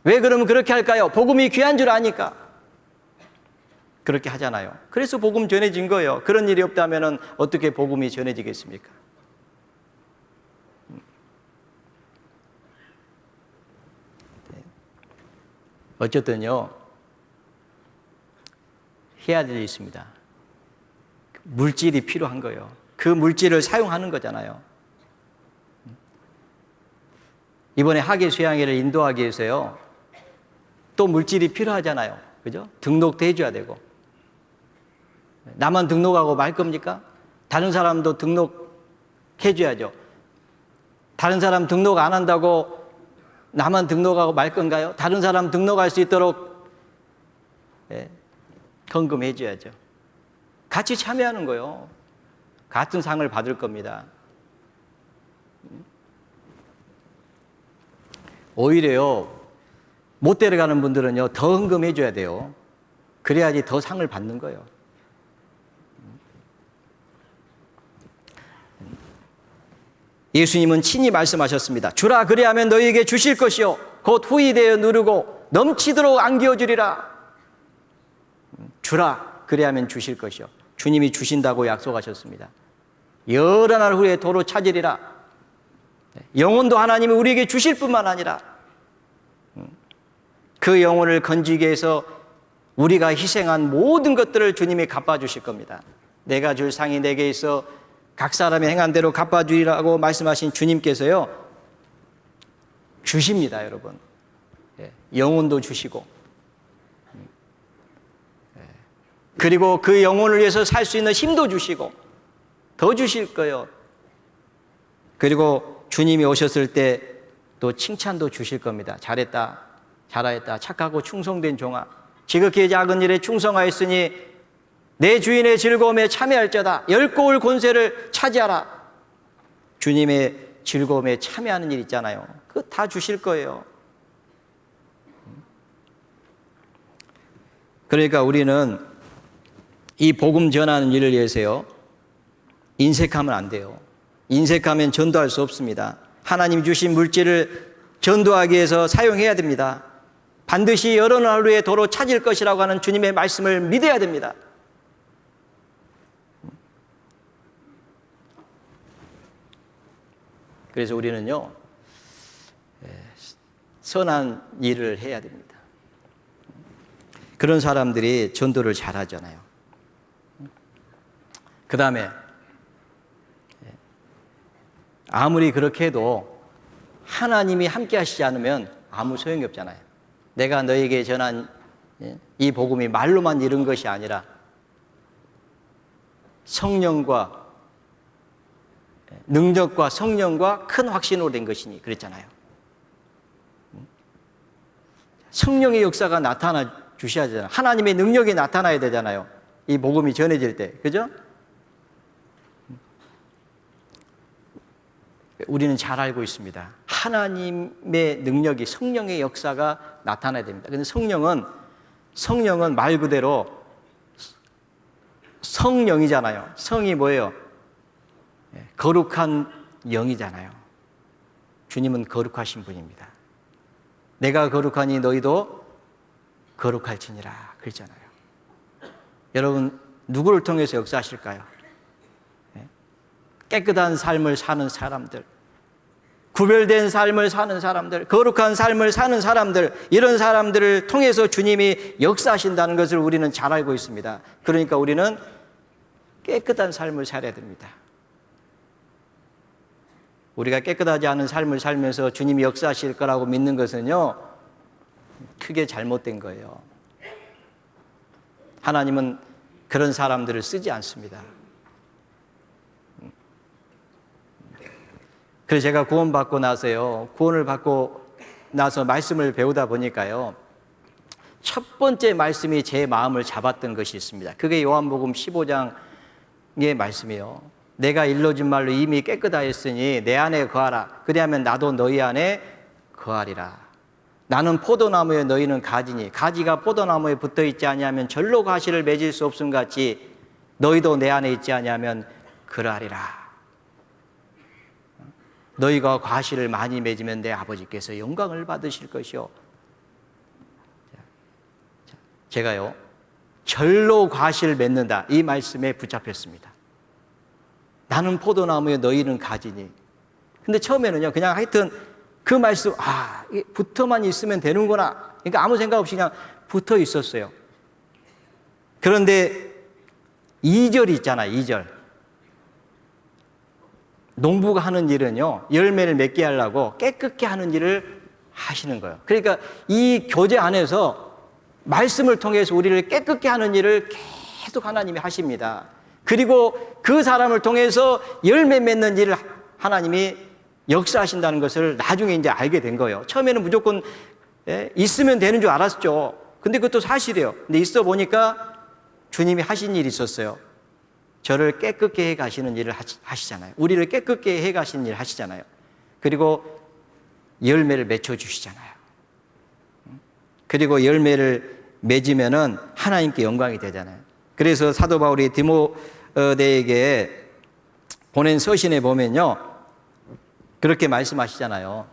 왜 그러면 그렇게 할까요? 복음이 귀한 줄 아니까 그렇게 하잖아요. 그래서 복음 전해진 거예요. 그런 일이 없다면 어떻게 복음이 전해지겠습니까? 어쨌든요, 해야 될 일이 있습니다. 물질이 필요한 거예요. 그 물질을 사용하는 거잖아요. 이번에 학예 수양회를 인도하기 위해서요, 또 물질이 필요하잖아요. 그죠? 등록도 해줘야 되고. 나만 등록하고 말 겁니까? 다른 사람도 등록해줘야죠. 다른 사람 등록 안 한다고 나만 등록하고 말 건가요? 다른 사람 등록할 수 있도록 헌금해 줘야죠. 같이 참여하는 거요. 같은 상을 받을 겁니다. 오히려요, 못 데려가는 분들은요, 더 헌금해 줘야 돼요. 그래야지 더 상을 받는 거예요. 예수님은 친히 말씀하셨습니다. 주라 그리하면 너희에게 주실 것이요 곧 후히 되어 누르고 넘치도록 안겨 주리라. 주라 그리하면 주실 것이요. 주님이 주신다고 약속하셨습니다. 여러 날 후에 도로 찾으리라. 영혼도 하나님이 우리에게 주실 뿐만 아니라 그 영혼을 건지기 위해서 우리가 희생한 모든 것들을 주님이 갚아주실 겁니다. 내가 줄 상이 내게 있어 각 사람이 행한 대로 갚아주리라고 말씀하신 주님께서요, 주십니다, 여러분. 영혼도 주시고, 그리고 그 영혼을 위해서 살 수 있는 힘도 주시고, 더 주실 거예요. 그리고 주님이 오셨을 때 또 칭찬도 주실 겁니다. 잘했다, 잘하였다, 착하고 충성된 종아, 지극히 작은 일에 충성하였으니 내 주인의 즐거움에 참여할자다. 열고울 권세를 차지하라. 주님의 즐거움에 참여하는 일 있잖아요. 그거 다 주실 거예요. 그러니까 우리는 이 복음 전하는 일을 위해서요, 인색하면 안 돼요. 인색하면 전도할 수 없습니다. 하나님 주신 물질을 전도하기 위해서 사용해야 됩니다. 반드시 여러 날 후에 도로 찾을 것이라고 하는 주님의 말씀을 믿어야 됩니다. 그래서 우리는요, 선한 일을 해야 됩니다. 그런 사람들이 전도를 잘하잖아요. 그 다음에 아무리 그렇게 해도 하나님이 함께 하시지 않으면 아무 소용이 없잖아요. 내가 너에게 전한 이 복음이 말로만 이룬 것이 아니라 성령과 능력과 성령과 큰 확신으로 된 것이니 그랬잖아요. 성령의 역사가 나타나 주셔야 되잖아요. 하나님의 능력이 나타나야 되잖아요. 이 복음이 전해질 때. 그죠? 우리는 잘 알고 있습니다. 하나님의 능력이, 성령의 역사가 나타나야 됩니다. 그런데 성령은 말 그대로 성령이잖아요. 성이 뭐예요? 거룩한 영이잖아요. 주님은 거룩하신 분입니다. 내가 거룩하니 너희도 거룩할지니라 그랬잖아요. 여러분, 누구를 통해서 역사하실까요? 깨끗한 삶을 사는 사람들, 구별된 삶을 사는 사람들, 거룩한 삶을 사는 사람들, 이런 사람들을 통해서 주님이 역사하신다는 것을 우리는 잘 알고 있습니다. 그러니까 우리는 깨끗한 삶을 살아야 됩니다. 우리가 깨끗하지 않은 삶을 살면서 주님이 역사하실 거라고 믿는 것은요, 크게 잘못된 거예요. 하나님은 그런 사람들을 쓰지 않습니다. 그래서 제가 구원을 받고 나서 말씀을 배우다 보니까요, 첫 번째 말씀이 제 마음을 잡았던 것이 있습니다. 그게 요한복음 15장의 말씀이에요. 내가 일러준 말로 이미 깨끗하였으니 내 안에 거하라. 그리하면 나도 너희 안에 거하리라. 나는 포도나무에 너희는 가지니 가지가 포도나무에 붙어 있지 아니하면 절로 가시를 맺을 수 없음 같이 너희도 내 안에 있지 아니하면 그러하리라. 너희가 과실을 많이 맺으면 내 아버지께서 영광을 받으실 것이요. 제가요, 절로 과실 맺는다, 이 말씀에 붙잡혔습니다. 나는 포도나무에 너희는 가지니. 근데 처음에는요, 그냥 하여튼 그 말씀, 붙어만 있으면 되는구나. 그러니까 아무 생각 없이 그냥 붙어 있었어요. 그런데 2절 있잖아요. 2절. 농부가 하는 일은요, 열매를 맺게 하려고 깨끗게 하는 일을 하시는 거예요. 그러니까 이 교제 안에서 말씀을 통해서 우리를 깨끗게 하는 일을 계속 하나님이 하십니다. 그리고 그 사람을 통해서 열매 맺는 일을 하나님이 역사하신다는 것을 나중에 이제 알게 된 거예요. 처음에는 무조건 있으면 되는 줄 알았죠. 근데 그것도 사실이에요. 근데 있어 보니까 주님이 하신 일이 있었어요. 저를 깨끗게 해 가시는 일을 하시잖아요. 우리를 깨끗게 해 가시는 일을 하시잖아요. 그리고 열매를 맺혀 주시잖아요. 그리고 열매를 맺으면은 하나님께 영광이 되잖아요. 그래서 사도 바울이 디모데에게 보낸 서신에 보면요, 그렇게 말씀하시잖아요.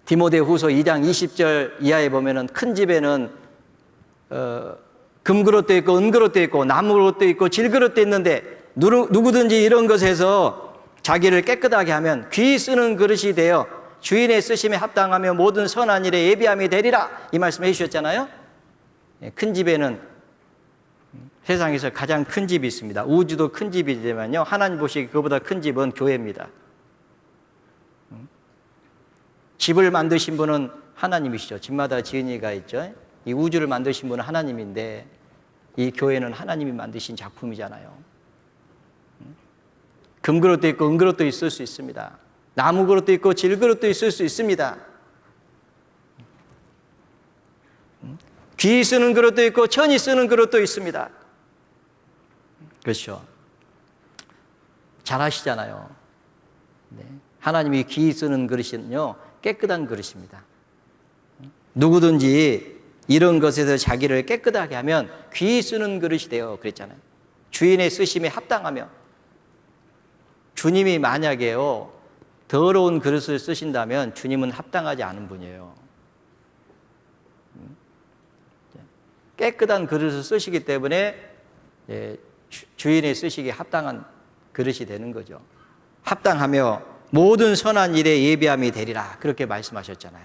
디모데후서 2장 20절 이하에 보면은 큰 집에는 금그릇도 있고 은그릇도 있고 나무그릇도 있고 질그릇도 있는데 누구든지 이런 것에서 자기를 깨끗하게 하면 귀 쓰는 그릇이 되어 주인의 쓰심에 합당하며 모든 선한 일에 예비함이 되리라, 이 말씀을 해주셨잖아요. 큰 집에는 세상에서 가장 큰 집이 있습니다. 우주도 큰 집이지만요, 하나님 보시기에 그보다 큰 집은 교회입니다. 집을 만드신 분은 하나님이시죠. 집마다 지은이가 있죠. 이 우주를 만드신 분은 하나님인데 이 교회는 하나님이 만드신 작품이잖아요. 금그릇도 있고 은그릇도 있을 수 있습니다. 나무그릇도 있고 질그릇도 있을 수 있습니다. 귀 쓰는 그릇도 있고 천이 쓰는 그릇도 있습니다. 그렇죠. 잘 아시잖아요. 네. 하나님이 귀 쓰는 그릇은요, 깨끗한 그릇입니다. 누구든지 이런 것에서 자기를 깨끗하게 하면 귀 쓰는 그릇이 돼요. 그랬잖아요. 주인의 쓰심에 합당하며. 주님이 만약에요, 더러운 그릇을 쓰신다면 주님은 합당하지 않은 분이에요. 깨끗한 그릇을 쓰시기 때문에 주인의 쓰시기에 합당한 그릇이 되는 거죠. 합당하며 모든 선한 일에 예비함이 되리라, 그렇게 말씀하셨잖아요.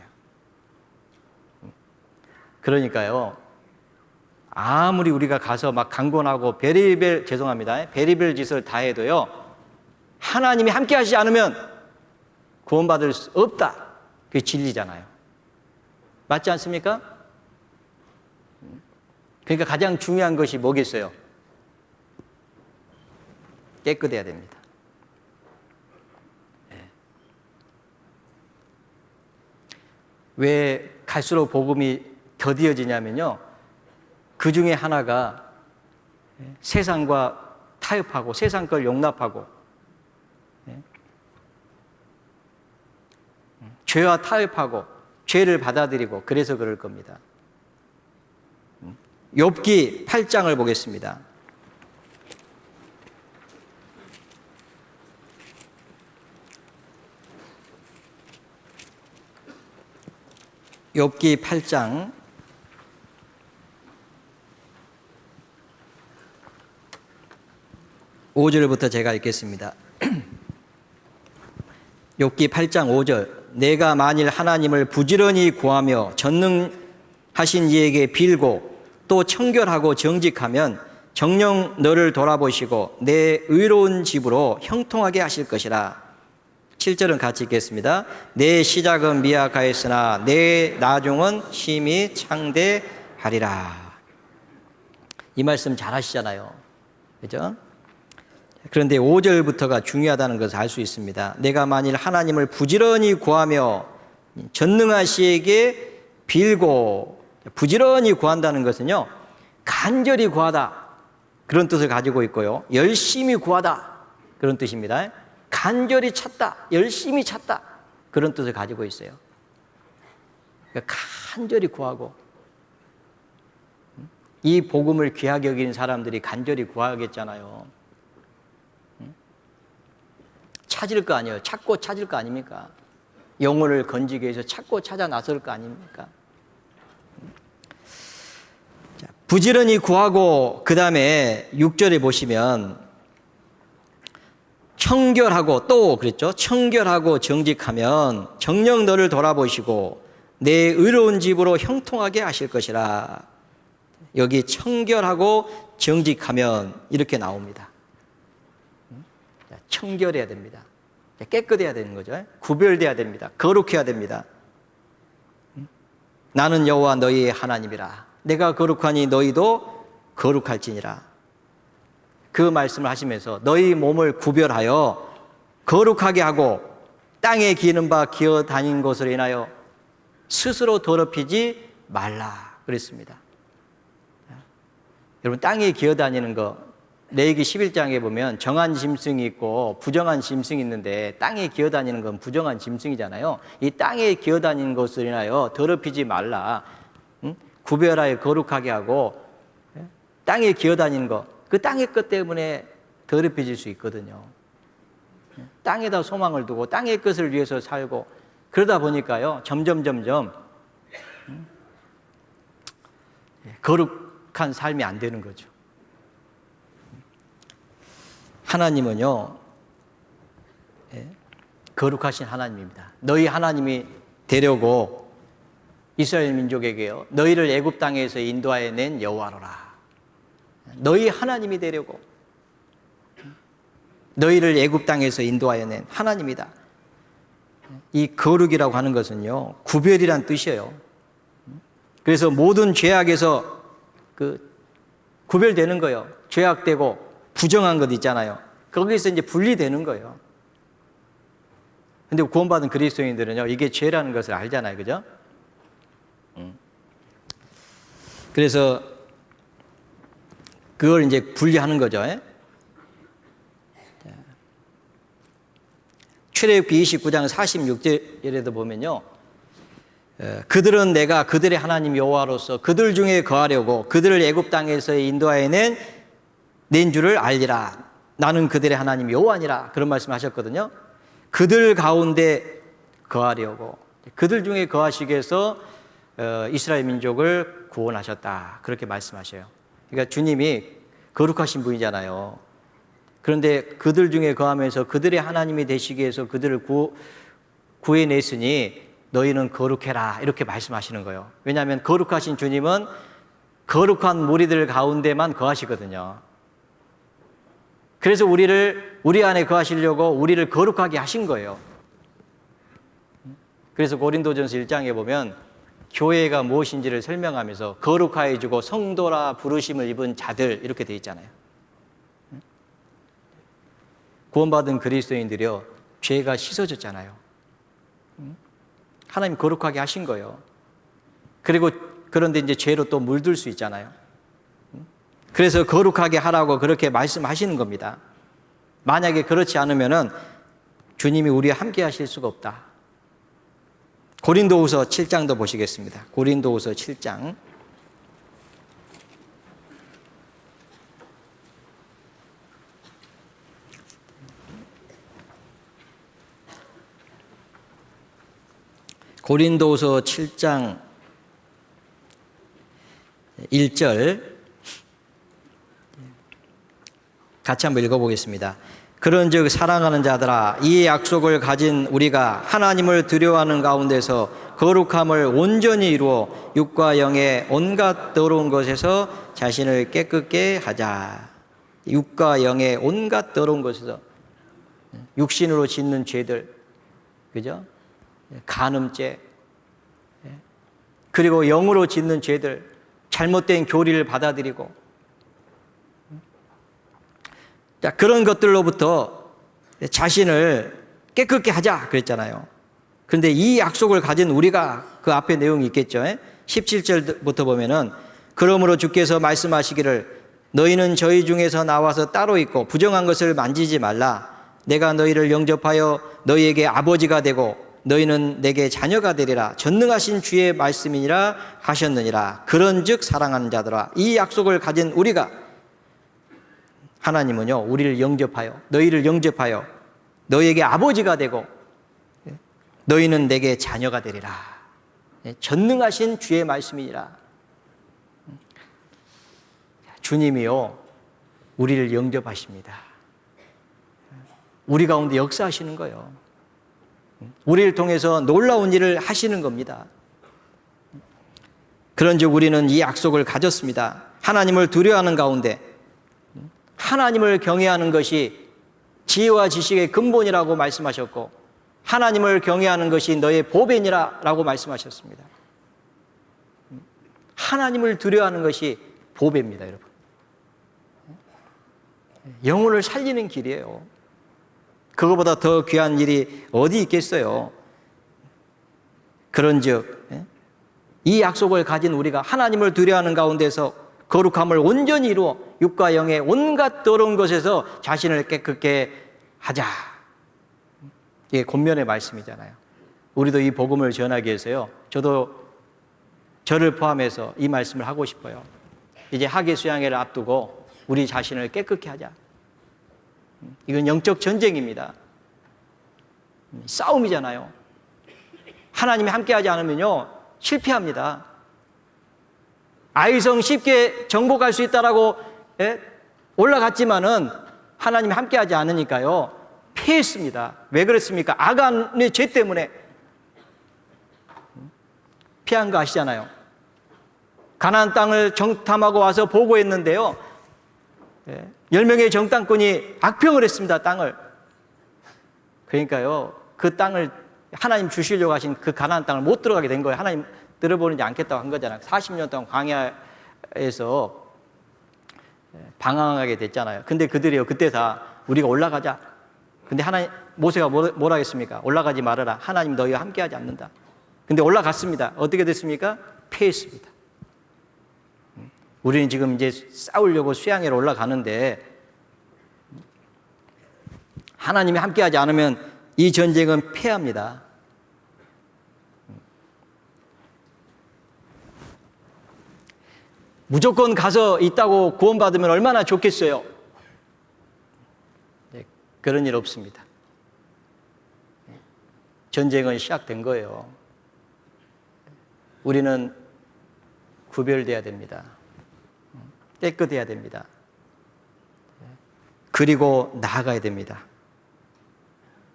그러니까요, 아무리 우리가 가서 막 강권하고 별의별 짓을 다 해도요, 하나님이 함께 하시지 않으면 구원받을 수 없다, 그게 진리잖아요. 맞지 않습니까? 그러니까 가장 중요한 것이 뭐겠어요? 깨끗해야 됩니다. 왜 갈수록 복음이 더디어지냐면요, 그 중에 하나가 세상과 타협하고 세상 걸 용납하고 죄와 타협하고 죄를 받아들이고, 그래서 그럴 겁니다. 욥기 8장을 보겠습니다. 욥기 8장 5절부터 제가 읽겠습니다. 욥기 8장 5절. 내가 만일 하나님을 부지런히 구하며 전능하신 이에게 빌고 또 청결하고 정직하면 정녕 너를 돌아보시고 내 의로운 집으로 형통하게 하실 것이라. 7절은 같이 읽겠습니다. 내 시작은 미약하였으나 내 나중은 심히 창대하리라. 이 말씀 잘 하시잖아요. 그죠? 그런데 5절부터가 중요하다는 것을 알 수 있습니다. 내가 만일 하나님을 부지런히 구하며 전능하시에게 빌고, 부지런히 구한다는 것은요, 간절히 구하다, 그런 뜻을 가지고 있고요, 열심히 구하다, 그런 뜻입니다. 간절히 찾다, 열심히 찾다, 그런 뜻을 가지고 있어요. 그러니까 간절히 구하고, 이 복음을 귀하게 여기는 사람들이 간절히 구하겠잖아요. 찾을 거 아니에요. 찾고 찾을 거 아닙니까? 영혼을 건지기 위해서 찾고 찾아 나설 거 아닙니까? 자, 부지런히 구하고, 그 다음에 6절에 보시면 청결하고, 또 그랬죠. 청결하고 정직하면 정녕 너를 돌아보시고 내 의로운 집으로 형통하게 하실 것이라. 여기 청결하고 정직하면 이렇게 나옵니다. 청결해야 됩니다. 깨끗해야 되는 거죠. 구별돼야 됩니다. 거룩해야 됩니다. 나는 여호와 너희의 하나님이라. 내가 거룩하니 너희도 거룩할지니라. 그 말씀을 하시면서 너희 몸을 구별하여 거룩하게 하고 땅에 기는 바 기어 다닌 것으로 인하여 스스로 더럽히지 말라 그랬습니다. 여러분, 땅에 기어 다니는 거 레위기 11장에 보면 정한 짐승이 있고 부정한 짐승이 있는데, 땅에 기어 다니는 건 부정한 짐승이잖아요. 이 땅에 기어 다니는 것으로 인하여 더럽히지 말라. 구별하여 거룩하게 하고, 땅에 기어 다니는 거, 그 땅의 것 때문에 더럽혀질 수 있거든요. 땅에다 소망을 두고 땅의 것을 위해서 살고, 그러다 보니까요 점점 거룩한 삶이 안 되는 거죠. 하나님은요 거룩하신 하나님입니다. 너희 하나님이 되려고 이스라엘 민족에게요, 너희를 애굽 땅에서 인도하여 낸 여호와로라. 너희 하나님이 되려고, 너희를 애굽 땅에서 인도하여 낸 하나님이다. 이 거룩이라고 하는 것은요 구별이란 뜻이에요. 그래서 모든 죄악에서 구별되는 거예요. 죄악되고 부정한 것 있잖아요. 거기서 이제 분리되는 거예요. 근데 구원받은 그리스도인들은요 이게 죄라는 것을 알잖아요. 그죠? 그래서 그걸 이제 분리하는 거죠. 출애굽기 29장 46절에도 보면요, 그들은 내가 그들의 하나님 여호와로서 그들 중에 거하려고 그들을 애굽 땅에서 인도하여 낸 줄을 알리라. 나는 그들의 하나님 여호와니라. 그런 말씀하셨거든요. 그들 가운데 거하려고, 그들 중에 거하시기 위해서 이스라엘 민족을 구원하셨다. 그렇게 말씀하셔요. 그러니까 주님이 거룩하신 분이잖아요. 그런데 그들 중에 거하면서 그들의 하나님이 되시기 위해서 그들을 구해냈으니 너희는 거룩해라. 이렇게 말씀하시는 거예요. 왜냐하면 거룩하신 주님은 거룩한 무리들 가운데만 거하시거든요. 그래서 우리 안에 거하시려고 우리를 거룩하게 하신 거예요. 그래서 고린도전서 1장에 보면 교회가 무엇인지를 설명하면서 거룩하여 주고 성도라 부르심을 입은 자들, 이렇게 되어 있잖아요. 구원받은 그리스도인들이요 죄가 씻어졌잖아요. 하나님 거룩하게 하신 거예요. 그런데 이제 죄로 또 물들 수 있잖아요. 그래서 거룩하게 하라고 그렇게 말씀하시는 겁니다. 만약에 그렇지 않으면은 주님이 우리와 함께 하실 수가 없다. 고린도후서 7장도 보시겠습니다. 고린도후서 7장. 고린도후서 7장 1절 같이 한번 읽어보겠습니다. 그런즉 사랑하는 자들아, 이 약속을 가진 우리가 하나님을 두려워하는 가운데서 거룩함을 온전히 이루어 육과 영의 온갖 더러운 것에서 자신을 깨끗게 하자. 육과 영의 온갖 더러운 것에서, 육신으로 짓는 죄들, 그죠? 간음죄, 그리고 영으로 짓는 죄들, 잘못된 교리를 받아들이고, 자, 그런 것들로부터 자신을 깨끗게 하자 그랬잖아요. 그런데 이 약속을 가진 우리가, 그 앞에 내용이 있겠죠. 17절부터 보면은 그러므로 주께서 말씀하시기를 너희는 저희 중에서 나와서 따로 있고 부정한 것을 만지지 말라. 내가 너희를 영접하여 너희에게 아버지가 되고 너희는 내게 자녀가 되리라. 전능하신 주의 말씀이니라 하셨느니라. 그런즉 사랑하는 자들아, 이 약속을 가진 우리가, 하나님은요 우리를 영접하여, 너희를 영접하여 너희에게 아버지가 되고 너희는 내게 자녀가 되리라. 전능하신 주의 말씀이니라. 주님이요 우리를 영접하십니다. 우리 가운데 역사하시는 거예요. 우리를 통해서 놀라운 일을 하시는 겁니다. 그런즉 우리는 이 약속을 가졌습니다. 하나님을 두려워하는 가운데 하나님을 경외하는 것이 지혜와 지식의 근본이라고 말씀하셨고 하나님을 경외하는 것이 너의 보배니라라고 말씀하셨습니다. 하나님을 두려워하는 것이 보배입니다, 여러분. 영혼을 살리는 길이에요. 그거보다 더 귀한 일이 어디 있겠어요? 그런즉 이 약속을 가진 우리가 하나님을 두려워하는 가운데서 거룩함을 온전히 이루어 육과 영의 온갖 더러운 것에서 자신을 깨끗게 하자. 이게 권면의 말씀이잖아요. 우리도 이 복음을 전하기 위해서요. 저도 저를 포함해서 이 말씀을 하고 싶어요. 이제 학예 수양회를 앞두고 우리 자신을 깨끗게 하자. 이건 영적 전쟁입니다. 싸움이잖아요. 하나님이 함께하지 않으면요 실패합니다. 아이성 쉽게 정복할 수 있다라고 올라갔지만은 하나님이 함께하지 않으니까요 패했습니다. 왜 그랬습니까? 아간의 죄 때문에 피한 거 아시잖아요. 가나안 땅을 정탐하고 와서 보고했는데요 10명의 정탐꾼이 악평을 했습니다. 땅을. 그러니까요 그 땅을 하나님 주시려고 하신 그 가나안 땅을 못 들어가게 된 거예요. 하나님 들어보는지 않겠다고 한 거잖아요. 40년 동안 광야에서 방황하게 됐잖아요. 근데 그들이요 그때 다 우리가 올라가자. 근데 하나님 모세가 뭐라 했습니까? 올라가지 말아라. 하나님 너희와 함께하지 않는다. 근데 올라갔습니다. 어떻게 됐습니까? 패했습니다. 우리는 지금 이제 싸우려고 수양회로 올라가는데 하나님이 함께하지 않으면 이 전쟁은 패합니다. 무조건 가서 있다고 구원받으면 얼마나 좋겠어요. 네, 그런 일 없습니다. 전쟁은 시작된 거예요. 우리는 구별돼야 됩니다. 깨끗해야 됩니다. 그리고 나아가야 됩니다.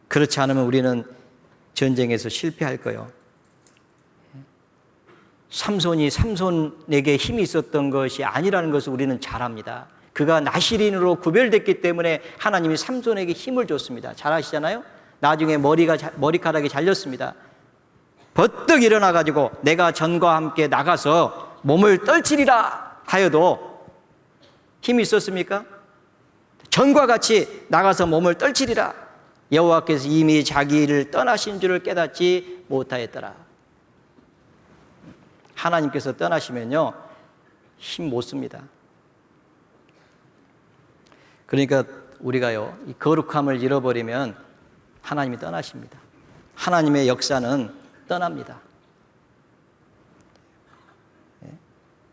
그렇지 않으면 우리는 전쟁에서 실패할 거예요. 삼손에게 힘이 있었던 것이 아니라는 것을 우리는 잘 압니다. 그가 나실인으로 구별됐기 때문에 하나님이 삼손에게 힘을 줬습니다. 잘 아시잖아요? 나중에 머리카락이 잘렸습니다. 버뜩 일어나가지고 내가 전과 함께 나가서 몸을 떨치리라 하여도 힘이 있었습니까? 전과 같이 나가서 몸을 떨치리라. 여호와께서 이미 자기를 떠나신 줄을 깨닫지 못하였더라. 하나님께서 떠나시면요 힘 못 씁니다. 그러니까 우리가요 이 거룩함을 잃어버리면 하나님이 떠나십니다. 하나님의 역사는 떠납니다.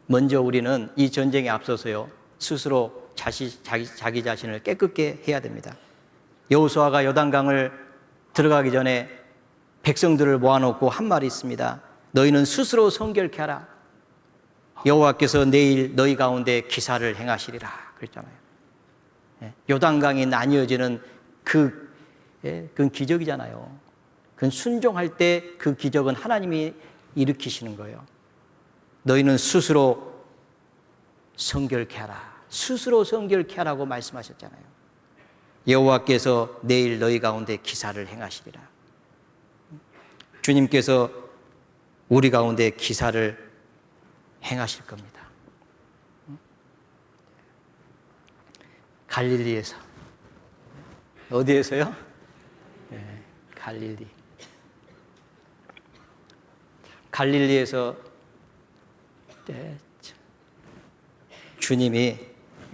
먼저 우리는 이 전쟁에 앞서서요 스스로 자기 자신을 깨끗게 해야 됩니다. 여호수아가 요단강을 들어가기 전에 백성들을 모아놓고 한 말이 있습니다. 너희는 스스로 성결케 하라. 여호와께서 내일 너희 가운데 기사를 행하시리라 그랬잖아요. 요단강이 나뉘어지는 그건 기적이잖아요. 그건 순종할 때 그 기적은 하나님이 일으키시는 거예요. 너희는 스스로 성결케 하라. 스스로 성결케 하라고 말씀하셨잖아요. 여호와께서 내일 너희 가운데 기사를 행하시리라. 주님께서 우리 가운데 기사를 행하실 겁니다. 갈릴리에서. 어디에서요? 네, 갈릴리. 갈릴리에서 주님이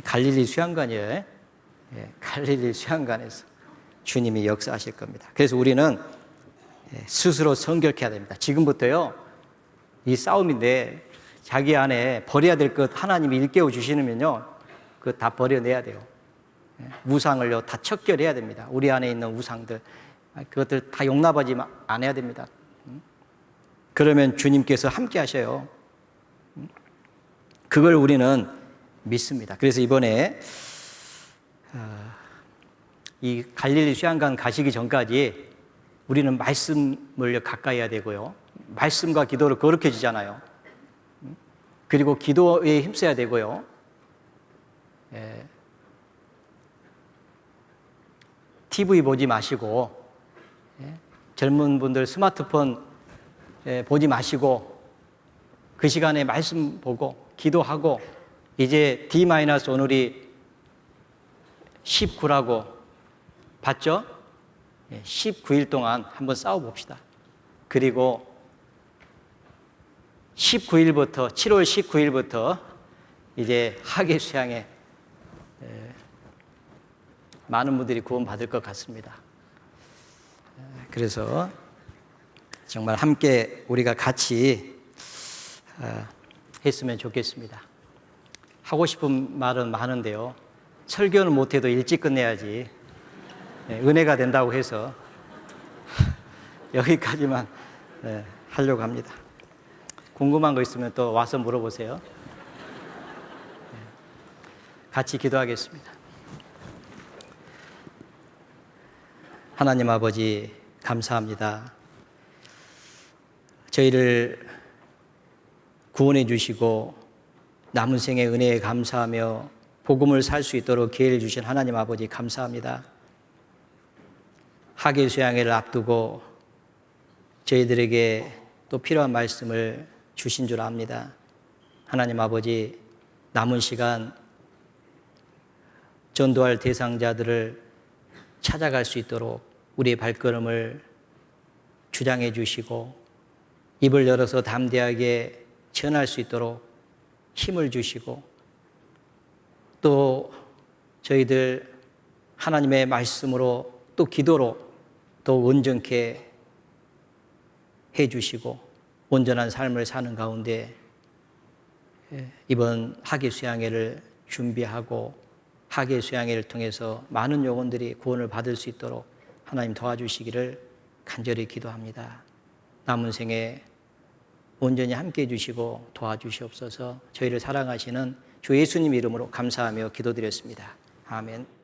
갈릴리 수양관이에요. 갈릴리 수양관에서 주님이 역사하실 겁니다. 그래서 우리는 스스로 성결케 해야 됩니다. 지금부터요 이 싸움인데 자기 안에 버려야 될 것 하나님이 일깨워 주시면요 그거 다 버려내야 돼요. 우상을요 다 척결해야 됩니다. 우리 안에 있는 우상들 그것들 다 용납하지 안 해야 됩니다. 그러면 주님께서 함께 하셔요. 그걸 우리는 믿습니다. 그래서 이번에 이 갈릴리 수양강 가시기 전까지 우리는 말씀을 가까이 해야 되고요. 말씀과 기도로 거룩해지잖아요. 그리고 기도에 힘써야 되고요. TV 보지 마시고, 젊은 분들 스마트폰 보지 마시고, 그 시간에 말씀 보고 기도하고, 이제 D-오늘이 19라고 봤죠? 19일 동안 한번 싸워봅시다. 그리고 19일부터, 7월 19일부터 이제 학예 수양에 많은 분들이 구원받을 것 같습니다. 그래서 정말 함께 우리가 같이 했으면 좋겠습니다. 하고 싶은 말은 많은데요. 설교는 못해도 일찍 끝내야지 은혜가 된다고 해서 여기까지만 하려고 합니다. 궁금한 거 있으면 또 와서 물어보세요. 같이 기도하겠습니다. 하나님 아버지 감사합니다. 저희를 구원해 주시고 남은 생의 은혜에 감사하며 복음을 살 수 있도록 기회를 주신 하나님 아버지 감사합니다. 학예 수양회를 앞두고 저희들에게 또 필요한 말씀을 주신 줄 압니다. 하나님 아버지 남은 시간 전도할 대상자들을 찾아갈 수 있도록 우리의 발걸음을 주장해 주시고 입을 열어서 담대하게 전할 수 있도록 힘을 주시고 또 저희들 하나님의 말씀으로 또 기도로 또 온전케 해 주시고 온전한 삶을 사는 가운데 이번 학예 수양회를 준비하고 학예 수양회를 통해서 많은 영혼들이 구원을 받을 수 있도록 하나님 도와주시기를 간절히 기도합니다. 남은 생에 온전히 함께해 주시고 도와주시옵소서. 저희를 사랑하시는 주 예수님 이름으로 감사하며 기도드렸습니다. 아멘.